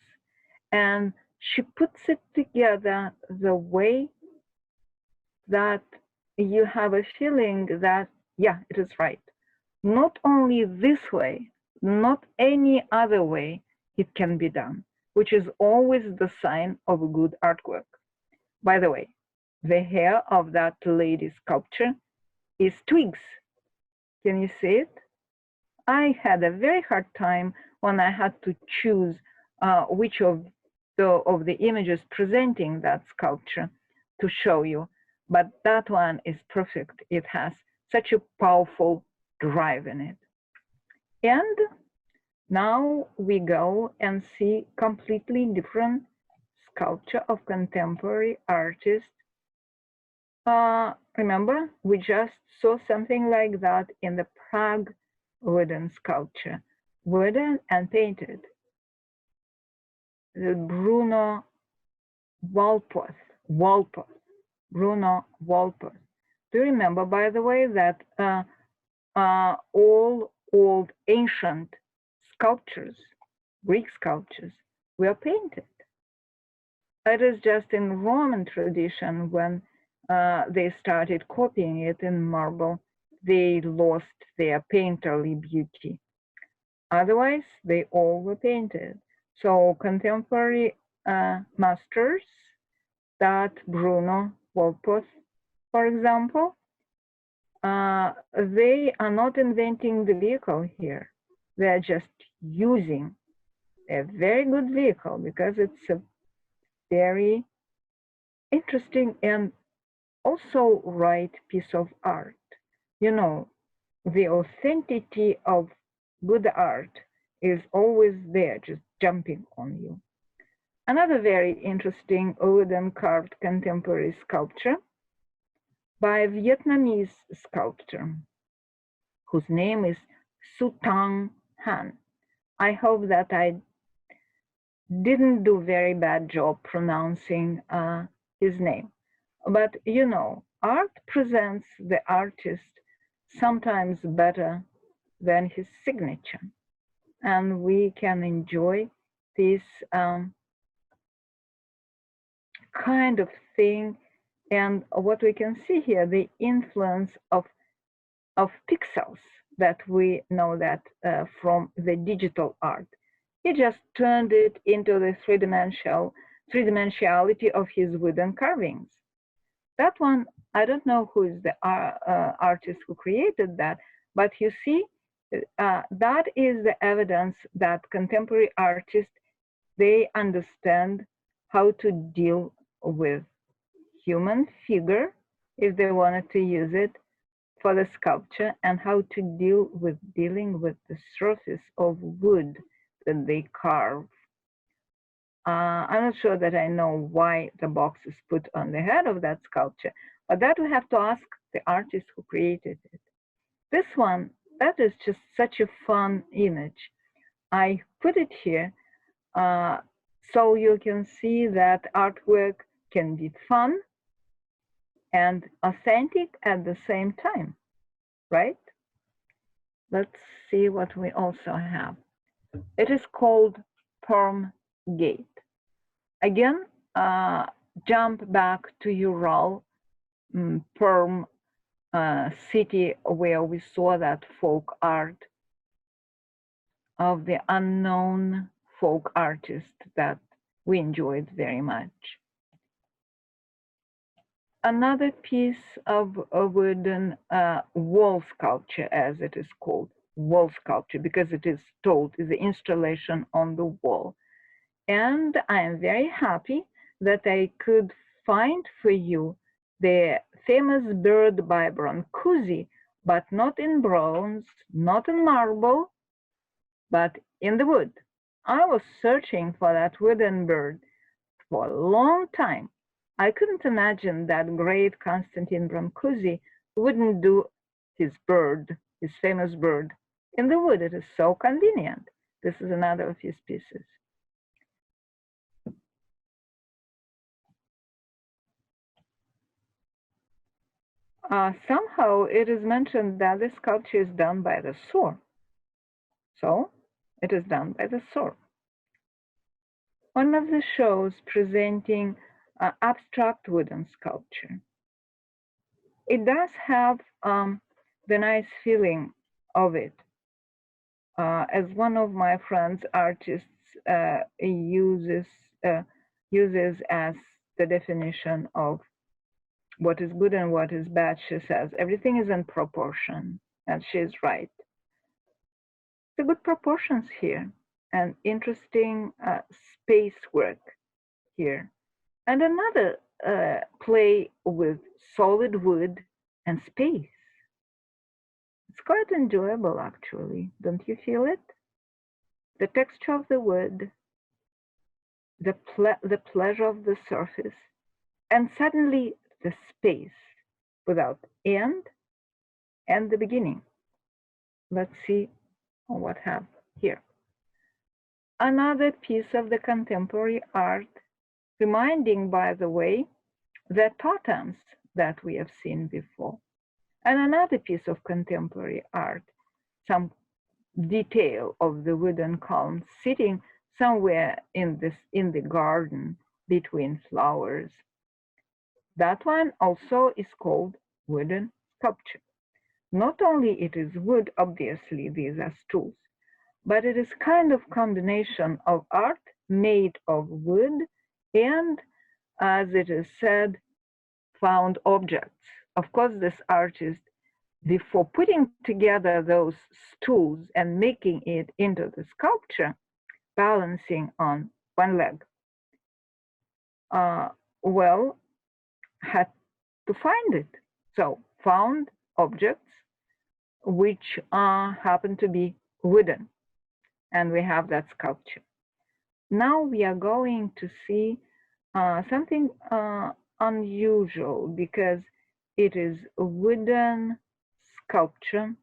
and she puts it together the way that you have a feeling that, yeah, it is right. Not only this way, not any other way it can be done, which is always the sign of a good artwork. By the way, the hair of that lady's sculpture is twigs. Can you see it? I had a very hard time when I had to choose which of the images presenting that sculpture to show you, but that one is perfect. It has such a powerful drive in it. And now we go and see completely different sculpture of contemporary artists. Remember, we just saw something like that in the Prague wooden sculpture, wooden and painted. The Bruno Walpoth, Bruno Walpoth. Do you remember, by the way, that all old ancient sculptures, Greek sculptures, were painted? It is just in Roman tradition when they started copying it in marble, they lost their painterly beauty. Otherwise, they all were painted. So contemporary masters, that Bruno Walpoth, for example, they are not inventing the vehicle here. They are just using a very good vehicle because it's a very interesting and also right piece of art. You know, the authenticity of good art is always there, just jumping on you. Another very interesting wooden carved contemporary sculpture by a Vietnamese sculptor whose name is Sutang Han. I hope that I didn't do very bad job pronouncing his name. But you know, art presents the artist sometimes better than his signature. And we can enjoy this kind of thing. And what we can see here, the influence of pixels that we know that from the digital art. He just turned it into the three-dimensionality of his wooden carvings. That one, I don't know who is the artist who created that, but you see, that is the evidence that contemporary artists, they understand how to deal with human figure if they wanted to use it for the sculpture, and how to dealing with the surface of wood that they carve. I'm not sure that I know why the box is put on the head of that sculpture, but that we have to ask the artist who created it. This one, that is just such a fun image. I put it here so you can see that artwork can be fun and authentic at the same time, right? Let's see what we also have. It is called Perm Gate. Again, jump back to Ural, Perm city where we saw that folk art of the unknown folk artist that we enjoyed very much. Another piece of a wooden wall sculpture, as it is called, wall sculpture, because it is told is the installation on the wall. And I am very happy that I could find for you the famous bird by Brancusi, but not in bronze, not in marble, but in the wood. I was searching for that wooden bird for a long time. I couldn't imagine that great Constantine Brancusi wouldn't do his bird, his famous bird, in the wood. It is so convenient. This is another of his pieces. Somehow it is mentioned that this sculpture is done by the sword. So it is done by the sword. One of the shows presenting abstract wooden sculpture. It does have the nice feeling of it. As one of my friends, artists, uses as the definition of what is good and what is bad, she says, everything is in proportion, and she's right. The good proportions here, and interesting space work here. And another play with solid wood and space. It's quite enjoyable, actually. Don't you feel it? The texture of the wood, the pleasure of the surface, and suddenly the space without end and the beginning. Let's see what I have here. Another piece of the contemporary art, reminding, by the way, the totems that we have seen before. And another piece of contemporary art, some detail of the wooden column sitting somewhere in the garden between flowers. That one also is called wooden sculpture. Not only it is wood, obviously these are stools, but it is kind of combination of art made of wood and, as it is said, found objects. Of course, this artist, before putting together those stools and making it into the sculpture, balancing on one leg, had to find it. So found objects which happen to be wooden, and we have that sculpture. Now we are going to see something unusual, because it is a wooden sculpture,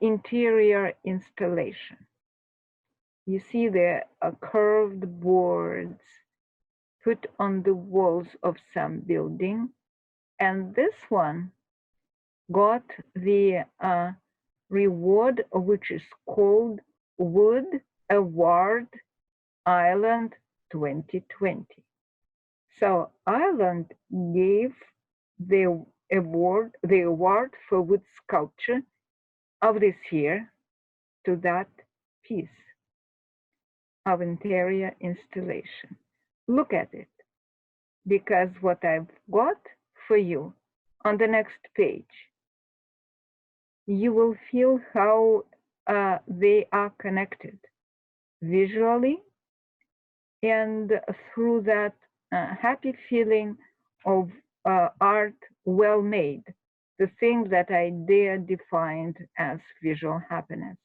interior installation. You see the curved boards put on the walls of some building, and this one got the reward, which is called Wood Award Ireland 2020. So Ireland gave the award for wood sculpture of this year to that piece of interior installation. Look at it, because what I've got for you on the next page, you will feel how they are connected visually, and through that happy feeling of art well made, the thing that I dare define as visual happiness.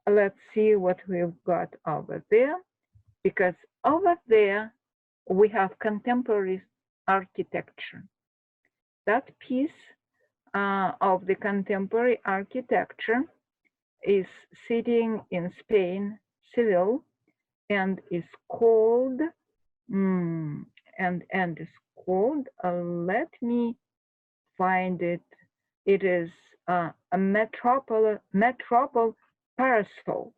Let's see what we've got over there, because over there we have contemporary architecture. That piece of the contemporary architecture is sitting in Spain, Seville, and is called, let me find it. It is a metropole parasol.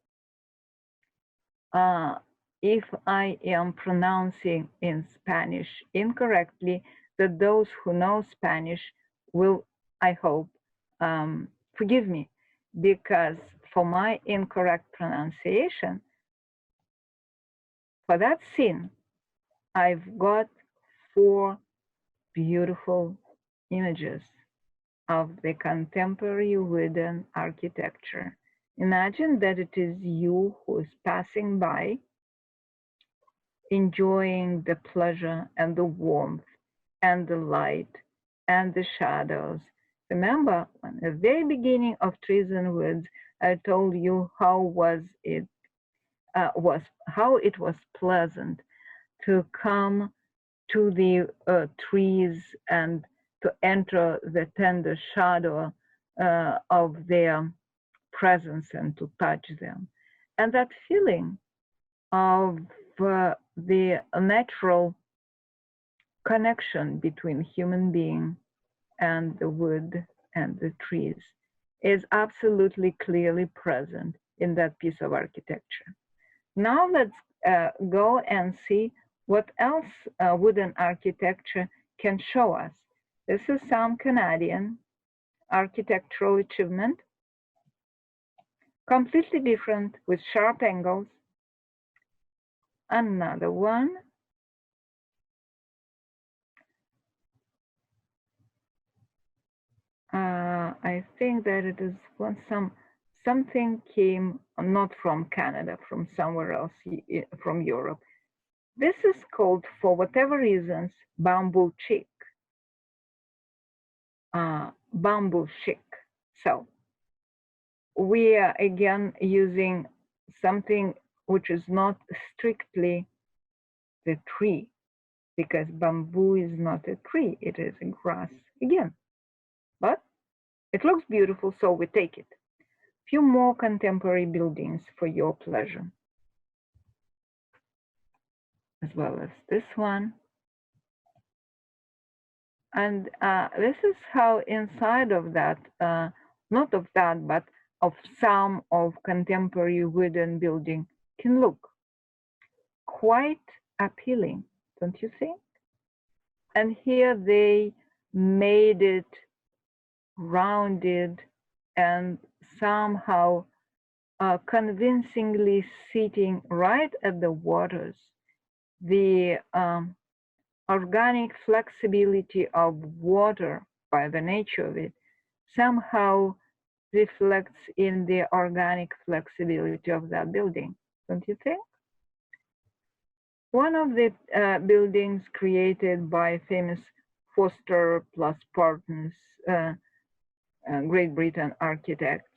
If I am pronouncing in Spanish incorrectly, that those who know Spanish will, I hope, forgive me, because for my incorrect pronunciation, for that scene, I've got 4 beautiful images of the contemporary wooden architecture. Imagine that it is you who is passing by, enjoying the pleasure and the warmth and the light and the shadows. Remember, at the very beginning of Trees and Woods, I told you how it was pleasant to come to the trees and to enter the tender shadow of their presence and to touch them. And that feeling of the natural connection between human being and the wood and the trees is absolutely clearly present in that piece of architecture. Now let's go and see what else wooden architecture can show us. This is some Canadian architectural achievement, completely different with sharp angles. Another one. I think that it is when something came not from Canada, from somewhere else, from Europe. This is called, for whatever reasons, bamboo chic. Bamboo chic. So we are again using something which is not strictly the tree, because bamboo is not a tree, it is a grass again. But it looks beautiful, so we take it. Few more contemporary buildings for your pleasure, as well as this one. And this is how inside of that, not of that, but of some of contemporary wooden building can look. Quite appealing, don't you think? And here they made it rounded and somehow convincingly sitting right at the waters. The organic flexibility of water by the nature of it somehow reflects in the organic flexibility of that building, don't you think? One of the buildings created by famous Foster plus Partners Great Britain architects.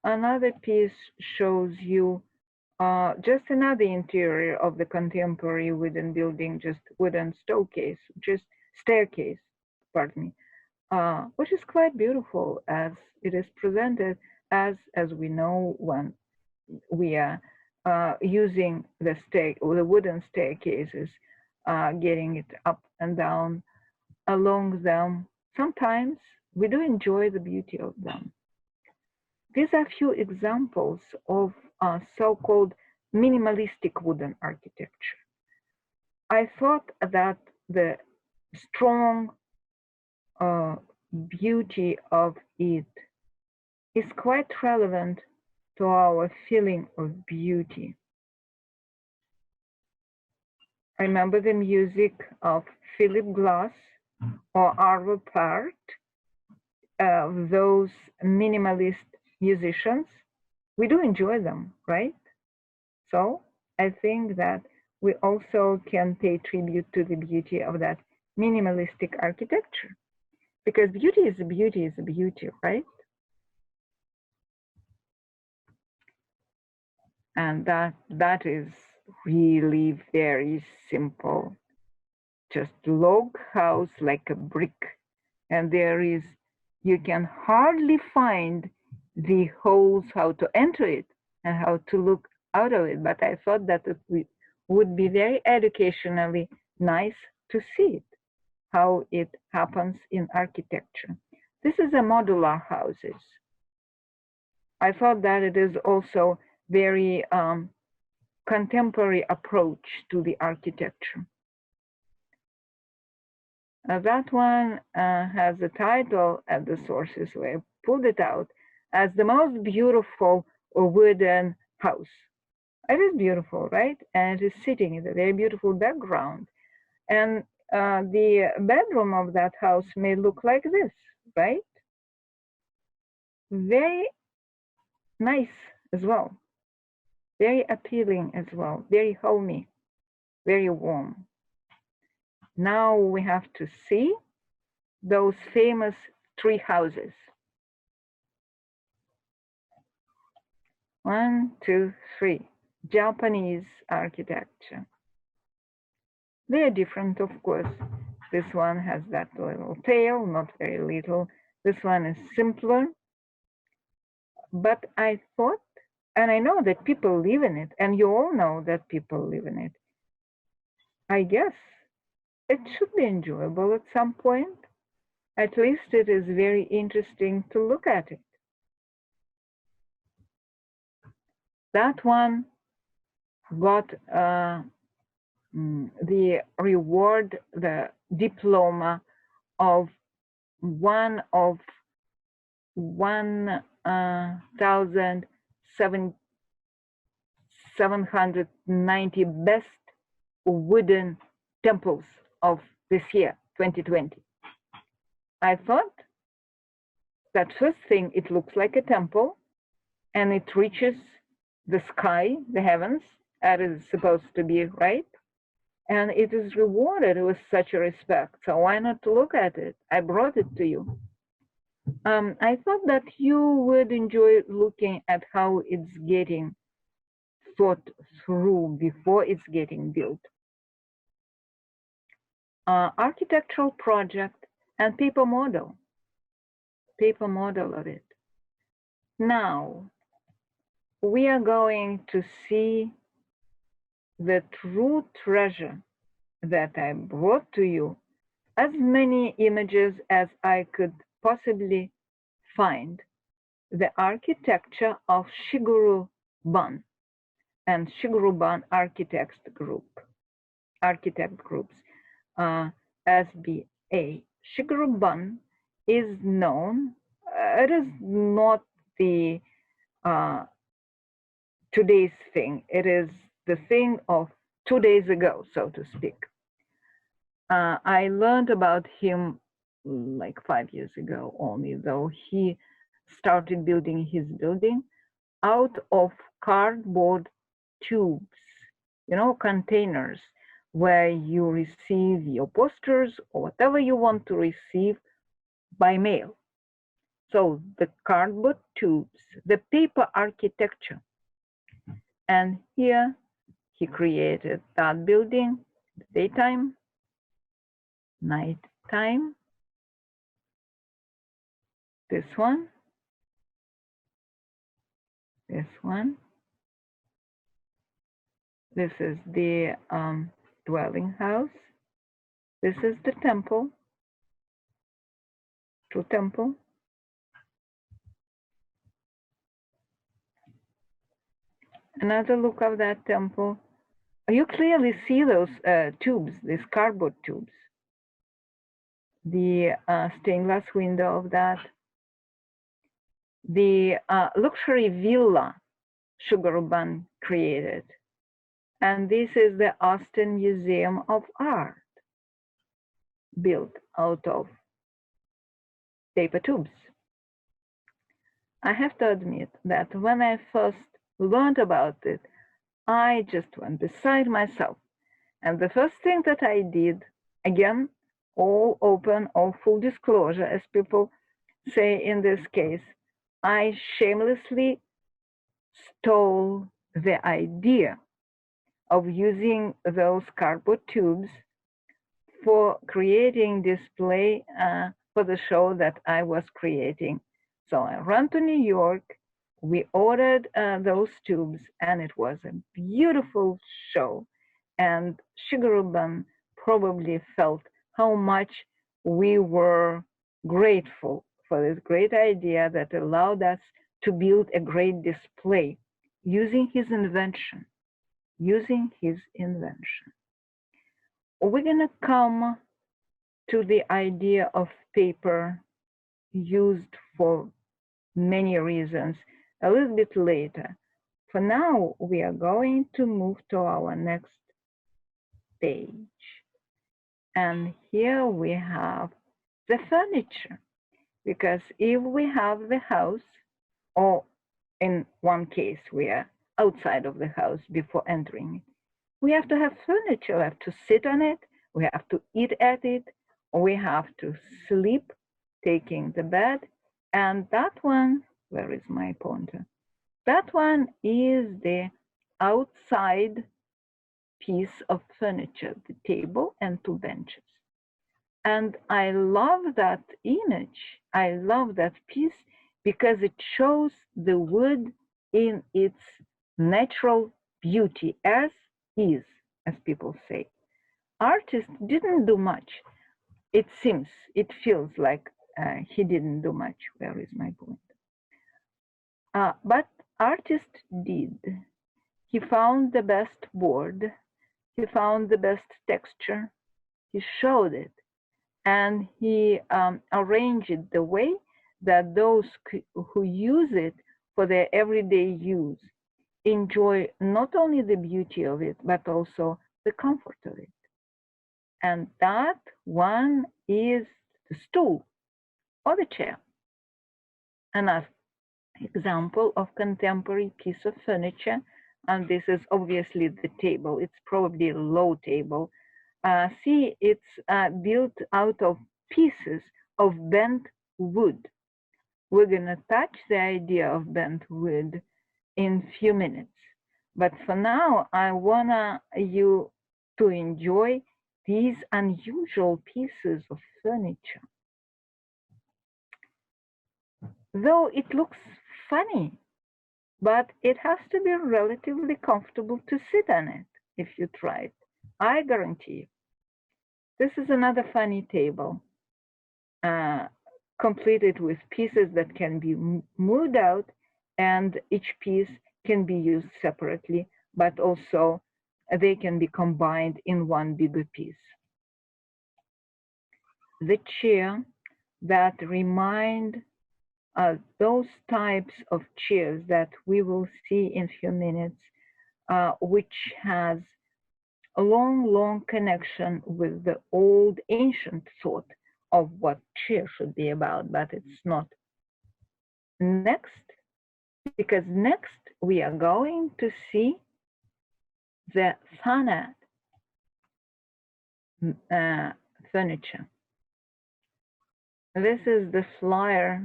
Another piece shows you just another interior of the contemporary wooden building, just wooden staircase, pardon me, which is quite beautiful as it is presented as we know when we are using the wooden staircases, getting it up and down along them. Sometimes we do enjoy the beauty of them. These are few examples of so-called minimalistic wooden architecture. I thought that the strong beauty of it is quite relevant to our feeling of beauty. I remember the music of Philip Glass or Arvo Pärt, those minimalist musicians. We do enjoy them, right? So I think that we also can pay tribute to the beauty of that minimalistic architecture, because beauty is a beauty, right? And that is really very simple. Just log house like a brick, and you can hardly find the holes how to enter it and how to look out of it. But I thought that it would be very educationally nice to see it, how it happens in architecture. This is a modular houses. I thought that it is also very contemporary approach to the architecture. That one has a title at the sources where I pulled it out as the most beautiful wooden house. It is beautiful, right? And it is sitting in a very beautiful background. And the bedroom of that house may look like this, right? Very nice as well, very appealing as well, very homey, very warm. Now we have to see those famous tree houses. 1, 2, 3. Japanese architecture. They are different, of course. This one has that little tail, not very little. This one is simpler. But I thought, and I know that people live in it, and you all know that people live in it. I guess it should be enjoyable at some point. At least it is very interesting to look at it. That one got the reward, the diploma of one of 1,790 best wooden temples of this year, 2020. I thought that first thing, it looks like a temple and it reaches the sky, the heavens, as it is supposed to be, right? And it is rewarded with such a respect. So why not look at it? I brought it to you. I thought that you would enjoy looking at how it's getting thought through before it's getting built. Architectural project and paper model of it. Now, we are going to see the true treasure that I brought to you, as many images as I could possibly find, the architecture of Shigeru Ban and Shigeru Ban architect groups, SBA. Shigeru Ban is known, it is not the today's thing, it is the thing of 2 days ago, so to speak. I learned about him like 5 years ago only, though he started building his building out of cardboard tubes, containers where you receive your posters or whatever you want to receive by mail. So the cardboard tubes, the paper architecture. And here he created that building, daytime, nighttime, this one, this one. This is the dwelling house. This is the temple, true temple. Another look of that temple. You clearly see those tubes, these cardboard tubes. The stained glass window of that. The luxury villa Shigeru Ban created. And this is the Austin Museum of Art, built out of paper tubes. I have to admit that when I first learned about it, I just went beside myself. And the first thing that I did, again, all open, all full disclosure, as people say in this case, I shamelessly stole the idea of using those cardboard tubes for creating display for the show that I was creating. So I ran to New York, we ordered those tubes, and it was a beautiful show. And Shigeru Ban probably felt how much we were grateful for this great idea that allowed us to build a great display using his invention. We're gonna come to the idea of paper used for many reasons a little bit later. For now, we are going to move to our next page. And here we have the furniture, because if we have the house, or in one case, we are outside of the house before entering it, we have to have furniture. We have to sit on it. We have to eat at it. We have to sleep, taking the bed. And that one, where is my pointer? That one is the outside piece of furniture, the table and two benches. And I love that image. I love that piece because it shows the wood in its natural beauty, as is, as people say. Artist didn't do much. It seems, it feels like he didn't do much. Where is my point? But artist did. He found the best board. He found the best texture. He showed it. And he arranged it the way that those who use it for their everyday use enjoy not only the beauty of it, but also the comfort of it. And that one is the stool or the chair. Another example of contemporary piece of furniture, and this is obviously the table. It's probably a low table. See, it's built out of pieces of bent wood. We're going to touch the idea of bent wood in a few minutes. But for now, I want you to enjoy these unusual pieces of furniture. Though it looks funny, but it has to be relatively comfortable to sit on it if you try it. I guarantee you. This is another funny table, completed with pieces that can be moved out, and each piece can be used separately, but also they can be combined in one bigger piece. The chair that remind those types of chairs that we will see in a few minutes, which has a long connection with the old ancient thought of what chair should be about, but it's not. Next, because next we are going to see the sonnet furniture. This is the flyer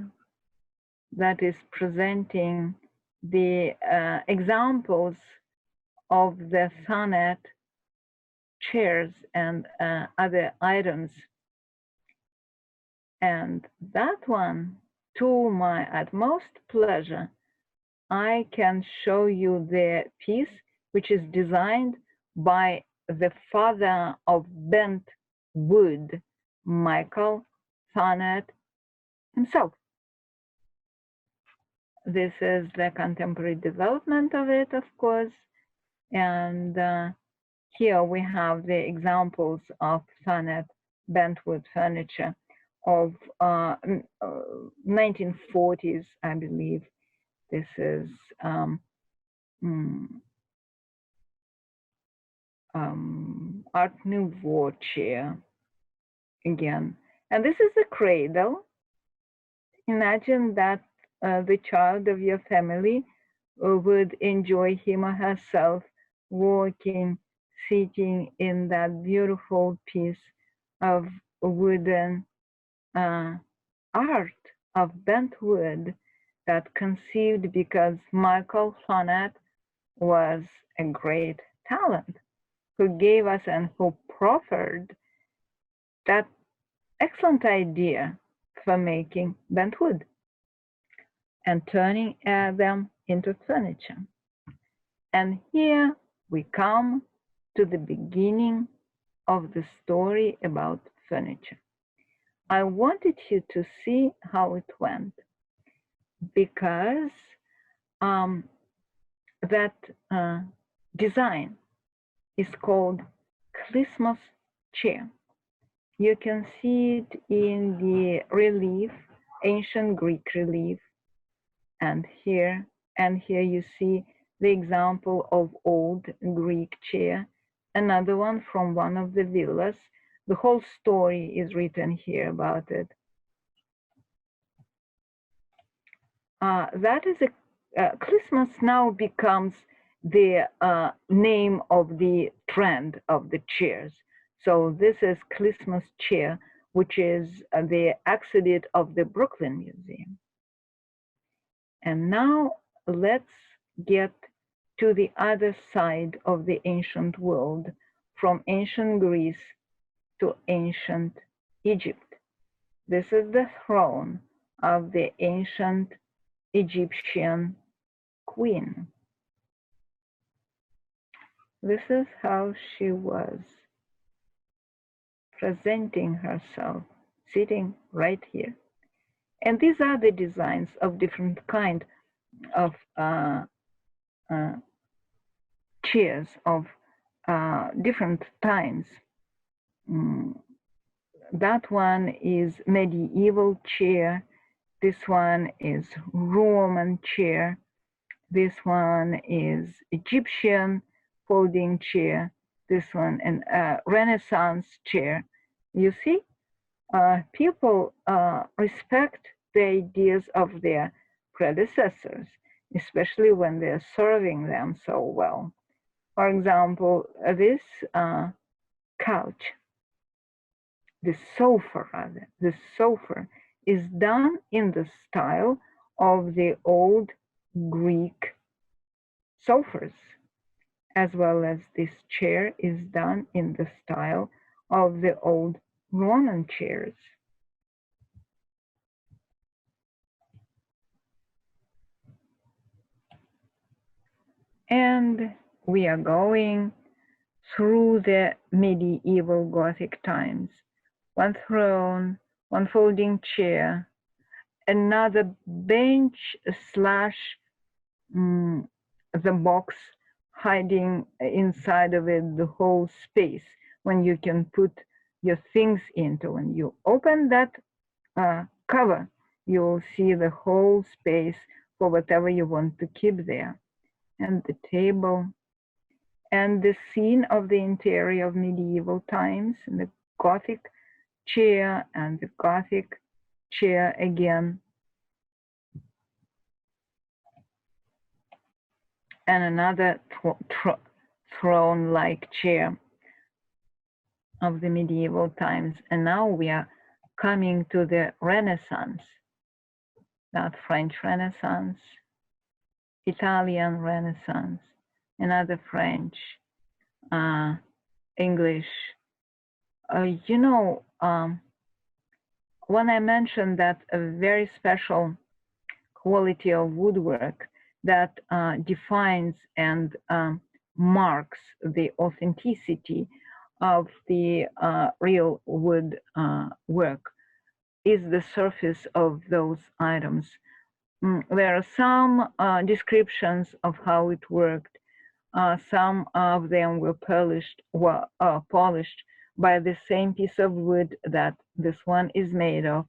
that is presenting the examples of the sonnet chairs and other items. And that one, to my utmost pleasure, I can show you the piece which is designed by the father of bent wood, Michael Sonnet himself. This is the contemporary development of it, of course, and here we have the examples of sonnet bentwood furniture of 1940s, I believe. This is Art Nouveau chair again. And this is a cradle. Imagine that the child of your family would enjoy him or herself walking, sitting in that beautiful piece of wooden art of bent wood that conceived because Michael Sonnet was a great talent who gave us and who proffered that excellent idea for making bent wood and turning them into furniture. And here we come to the beginning of the story about furniture. I wanted you to see how it went because that design is called Christmas chair. You can see it in the relief, ancient Greek relief, and here you see the example of old Greek chair, another one from one of the villas. The whole story is written here about it. That is Christmas now becomes the name of the trend of the chairs. So this is Christmas chair, which is the exhibit of the Brooklyn Museum. And now let's get to the other side of the ancient world, from ancient Greece to ancient Egypt. This is the throne of the ancient Egyptian queen. This is how she was presenting herself, sitting right here. And these are the designs of different kind of chairs of different times. That one is medieval chair. This one is Roman chair. This one is Egyptian folding chair. This one and Renaissance chair. You see, people respect the ideas of their predecessors, especially when they're serving them so well. For example, this couch, the sofa is done in the style of the old Greek sofas, as well as this chair is done in the style of the old Roman chairs. And we are going through the medieval Gothic times. One throne, one folding chair, another bench slash the box hiding inside of it the whole space when you can put your things into. When you open that cover, you'll see the whole space for whatever you want to keep there. And the table and the scene of the interior of medieval times, and the Gothic chair and the Gothic chair again. And another throne-like chair of the medieval times. And now we are coming to the Renaissance, not French Renaissance, Italian Renaissance, another French, English. When I mentioned that a very special quality of woodwork that defines and marks the authenticity of the real wood work is the surface of those items. There are some descriptions of how it worked. Some of them were polished by the same piece of wood that this one is made of.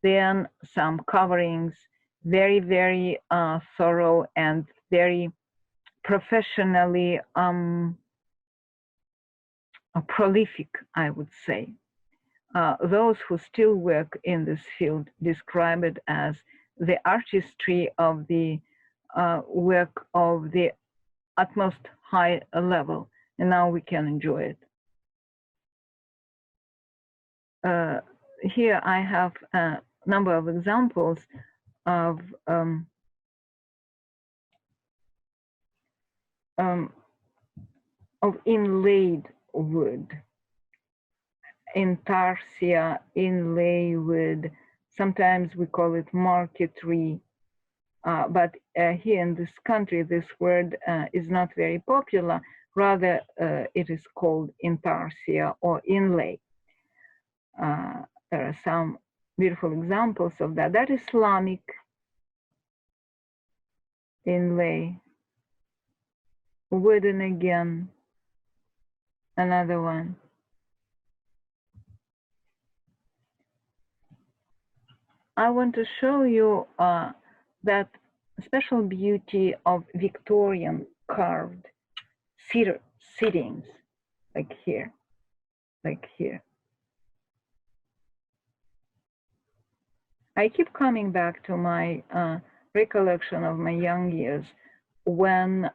Then some coverings, very, very thorough and very professionally prolific, I would say. Those who still work in this field describe it as the artistry of the work of the utmost high level, and now we can enjoy it. Here I have a number of examples of inlaid wood, intarsia, inlay wood. Sometimes we call it marqueterie, but here in this country, this word is not very popular. Rather, it is called intarsia or inlay. There are some beautiful examples of that. That is Islamic inlay. Wooden again, another one. I want to show you that special beauty of Victorian carved sittings, like here, like here. I keep coming back to my recollection of my young years when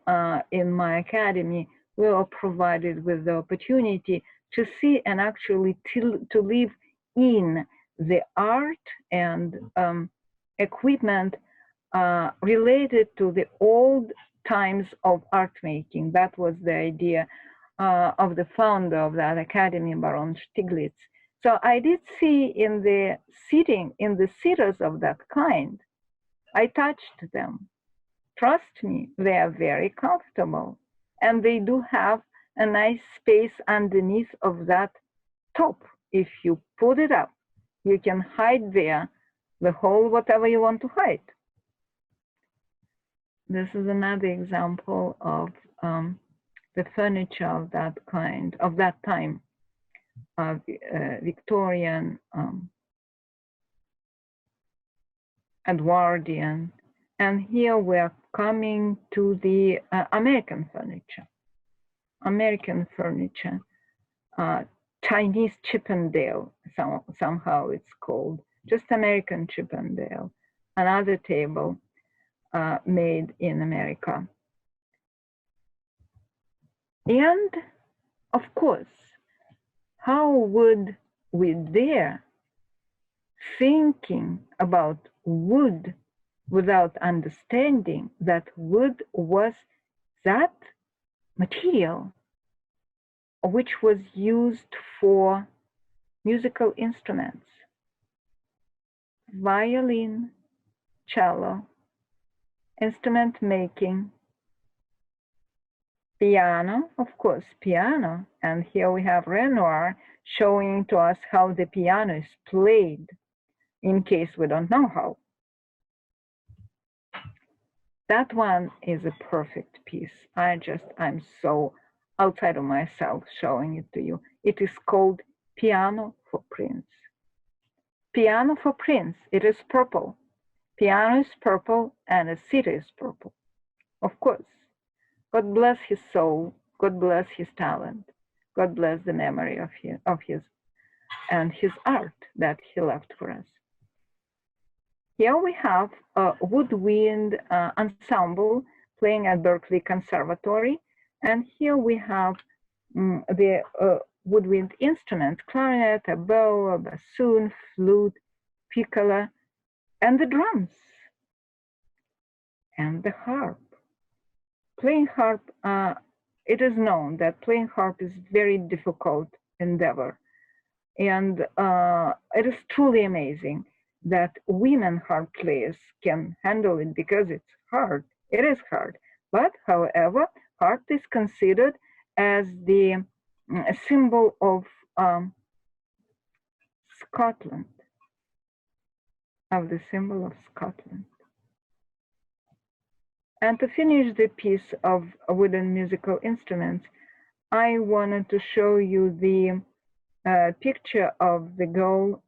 in my academy we were provided with the opportunity to see and actually to live in the art and equipment related to the old times of art making. That was the idea of the founder of that academy, Baron Stiglitz. So I did see in the sitters of that kind, I touched them. Trust me, they are very comfortable. And they do have a nice space underneath of that top. If you put it up, you can hide there the whole whatever you want to hide. This is another example of the furniture of that kind, of that time, Victorian, Edwardian. And here we're coming to the American furniture. American furniture, Chinese Chippendale, somehow it's called, just American Chippendale, another table made in America. And of course, how would we dare thinking about wood without understanding that wood was that material which was used for musical instruments, violin, cello, instrument making, piano, of course, piano. And here we have Renoir showing to us how the piano is played, in case we don't know how. That one is a perfect piece. I'm so outside of myself showing it to you. It is called Piano for Prince. Piano for Prince, it is purple. Piano is purple and a seat is purple. Of course, God bless his soul, God bless his talent, God bless the memory of his and his art that he left for us. Here we have a woodwind ensemble playing at Berkeley Conservatory. And here we have the woodwind instruments, clarinet, a bow, a bassoon, flute, piccolo, and the drums, and the harp. Playing harp, it is known that playing harp is a very difficult endeavor. And it is truly amazing that women harp players can handle it because it's hard. It is hard. But however, harp is considered as the symbol of Scotland, of the symbol of Scotland. And to finish the piece of wooden musical instruments, I wanted to show you the picture of the girl,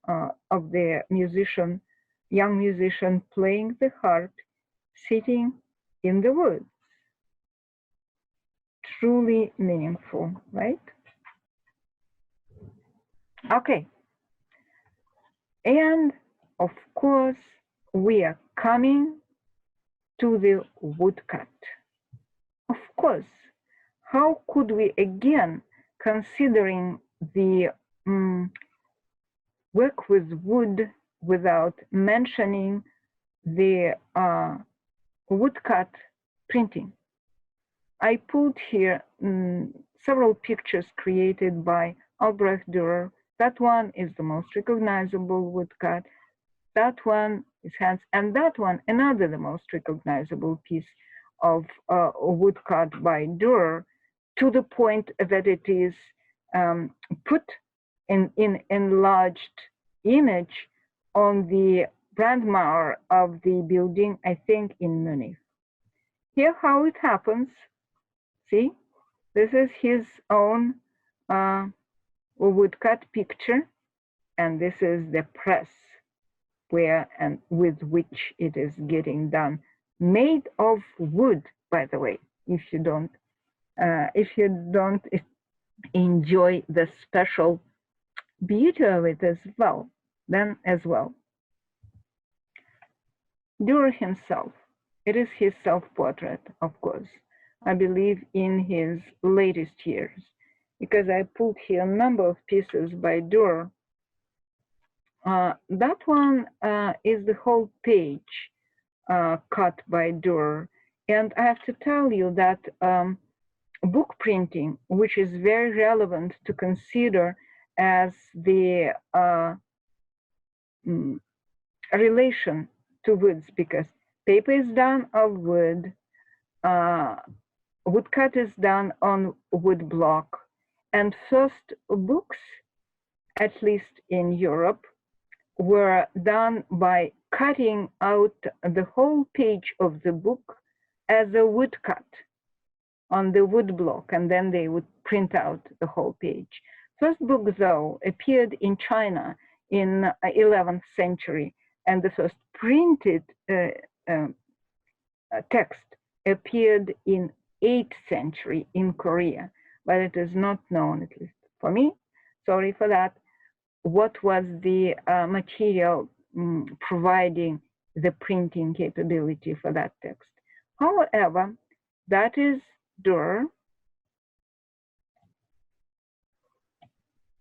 of the musician, young musician playing the harp, sitting in the woods. Truly meaningful, right? Okay. And of course, we are coming to the woodcut. Of course, how could we again, considering the work with wood without mentioning the woodcut printing? I put here several pictures created by Albrecht Dürer. That one is the most recognizable woodcut. That one is Hans, and that one, another the most recognizable piece of woodcut by Dürer, to the point that it is put in enlarged image on the Brandmauer of the building, I think in Munich. Here how it happens, see, this is his own woodcut picture, and this is the press where and with which it is getting done. Made of wood, by the way, if you don't enjoy the special beauty of it as well, then as well. Dürer himself, it is his self-portrait, of course, I believe in his latest years, because I pulled here a number of pieces by Dürer. That one is the whole page cut by Dürer. And I have to tell you that book printing, which is very relevant to consider as the relation to woods, because paper is done of wood, woodcut is done on wood block, and first books, at least in Europe, were done by cutting out the whole page of the book as a woodcut on the wood block, and then they would print out the whole page. First book, though, appeared in China in 11th century, and the first printed text appeared in 8th century in Korea, but it is not known, at least for me, sorry for that, what was the material providing the printing capability for that text. However, that is Dürer.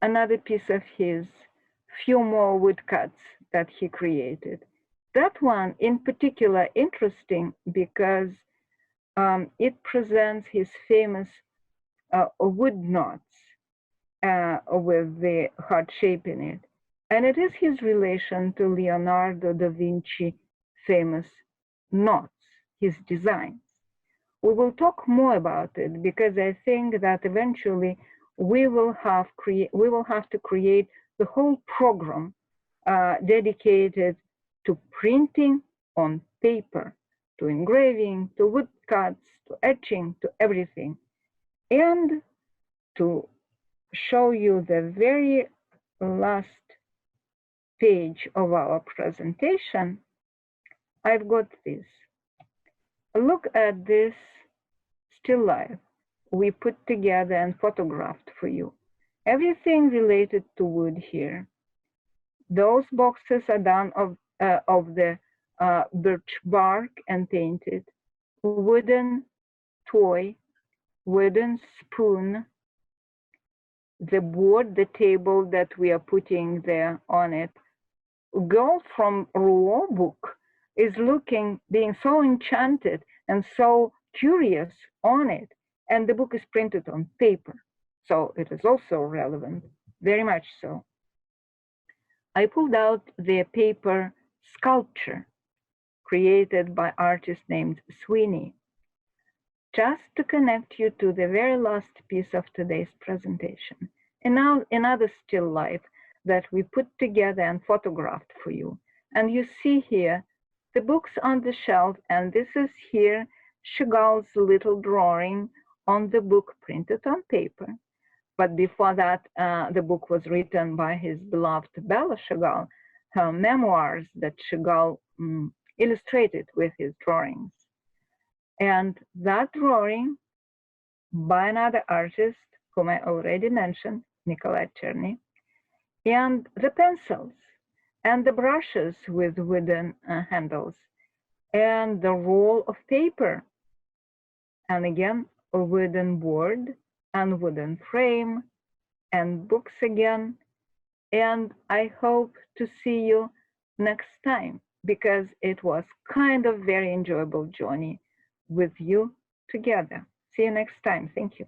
Another piece of his, few more woodcuts that he created. That one in particular interesting because it presents his famous wood knots with the heart shape in it. And it is his relation to Leonardo da Vinci famous knots, his designs. We will talk more about it because I think that eventually we will have to create the whole program dedicated to printing on paper, to engraving, to woodcuts, to etching, to everything. And to show you the very last page of our presentation, I've got this. Look at this still life we put together and photographed for you. Everything related to wood here. Those boxes are done of the birch bark and painted. Wooden toy, wooden spoon, the board, the table that we are putting there on it. Girl from Rouault book is being so enchanted and so curious on it, and the book is printed on paper, so it is also relevant, very much so. I pulled out the paper sculpture created by artist named Sweeney, just to connect you to the very last piece of today's presentation. And now another still life that we put together and photographed for you. And you see here the books on the shelf, and this is here Chagall's little drawing on the book printed on paper. But before that, the book was written by his beloved Bella Chagall, her memoirs that Chagall illustrated with his drawings. And that drawing by another artist, whom I already mentioned, Nikolai Cherny, and the pencils and the brushes with wooden handles and the roll of paper, and again, a wooden board and wooden frame and books again. And I hope to see you next time, because it was kind of very enjoyable journey with you together. See you next time. Thank you.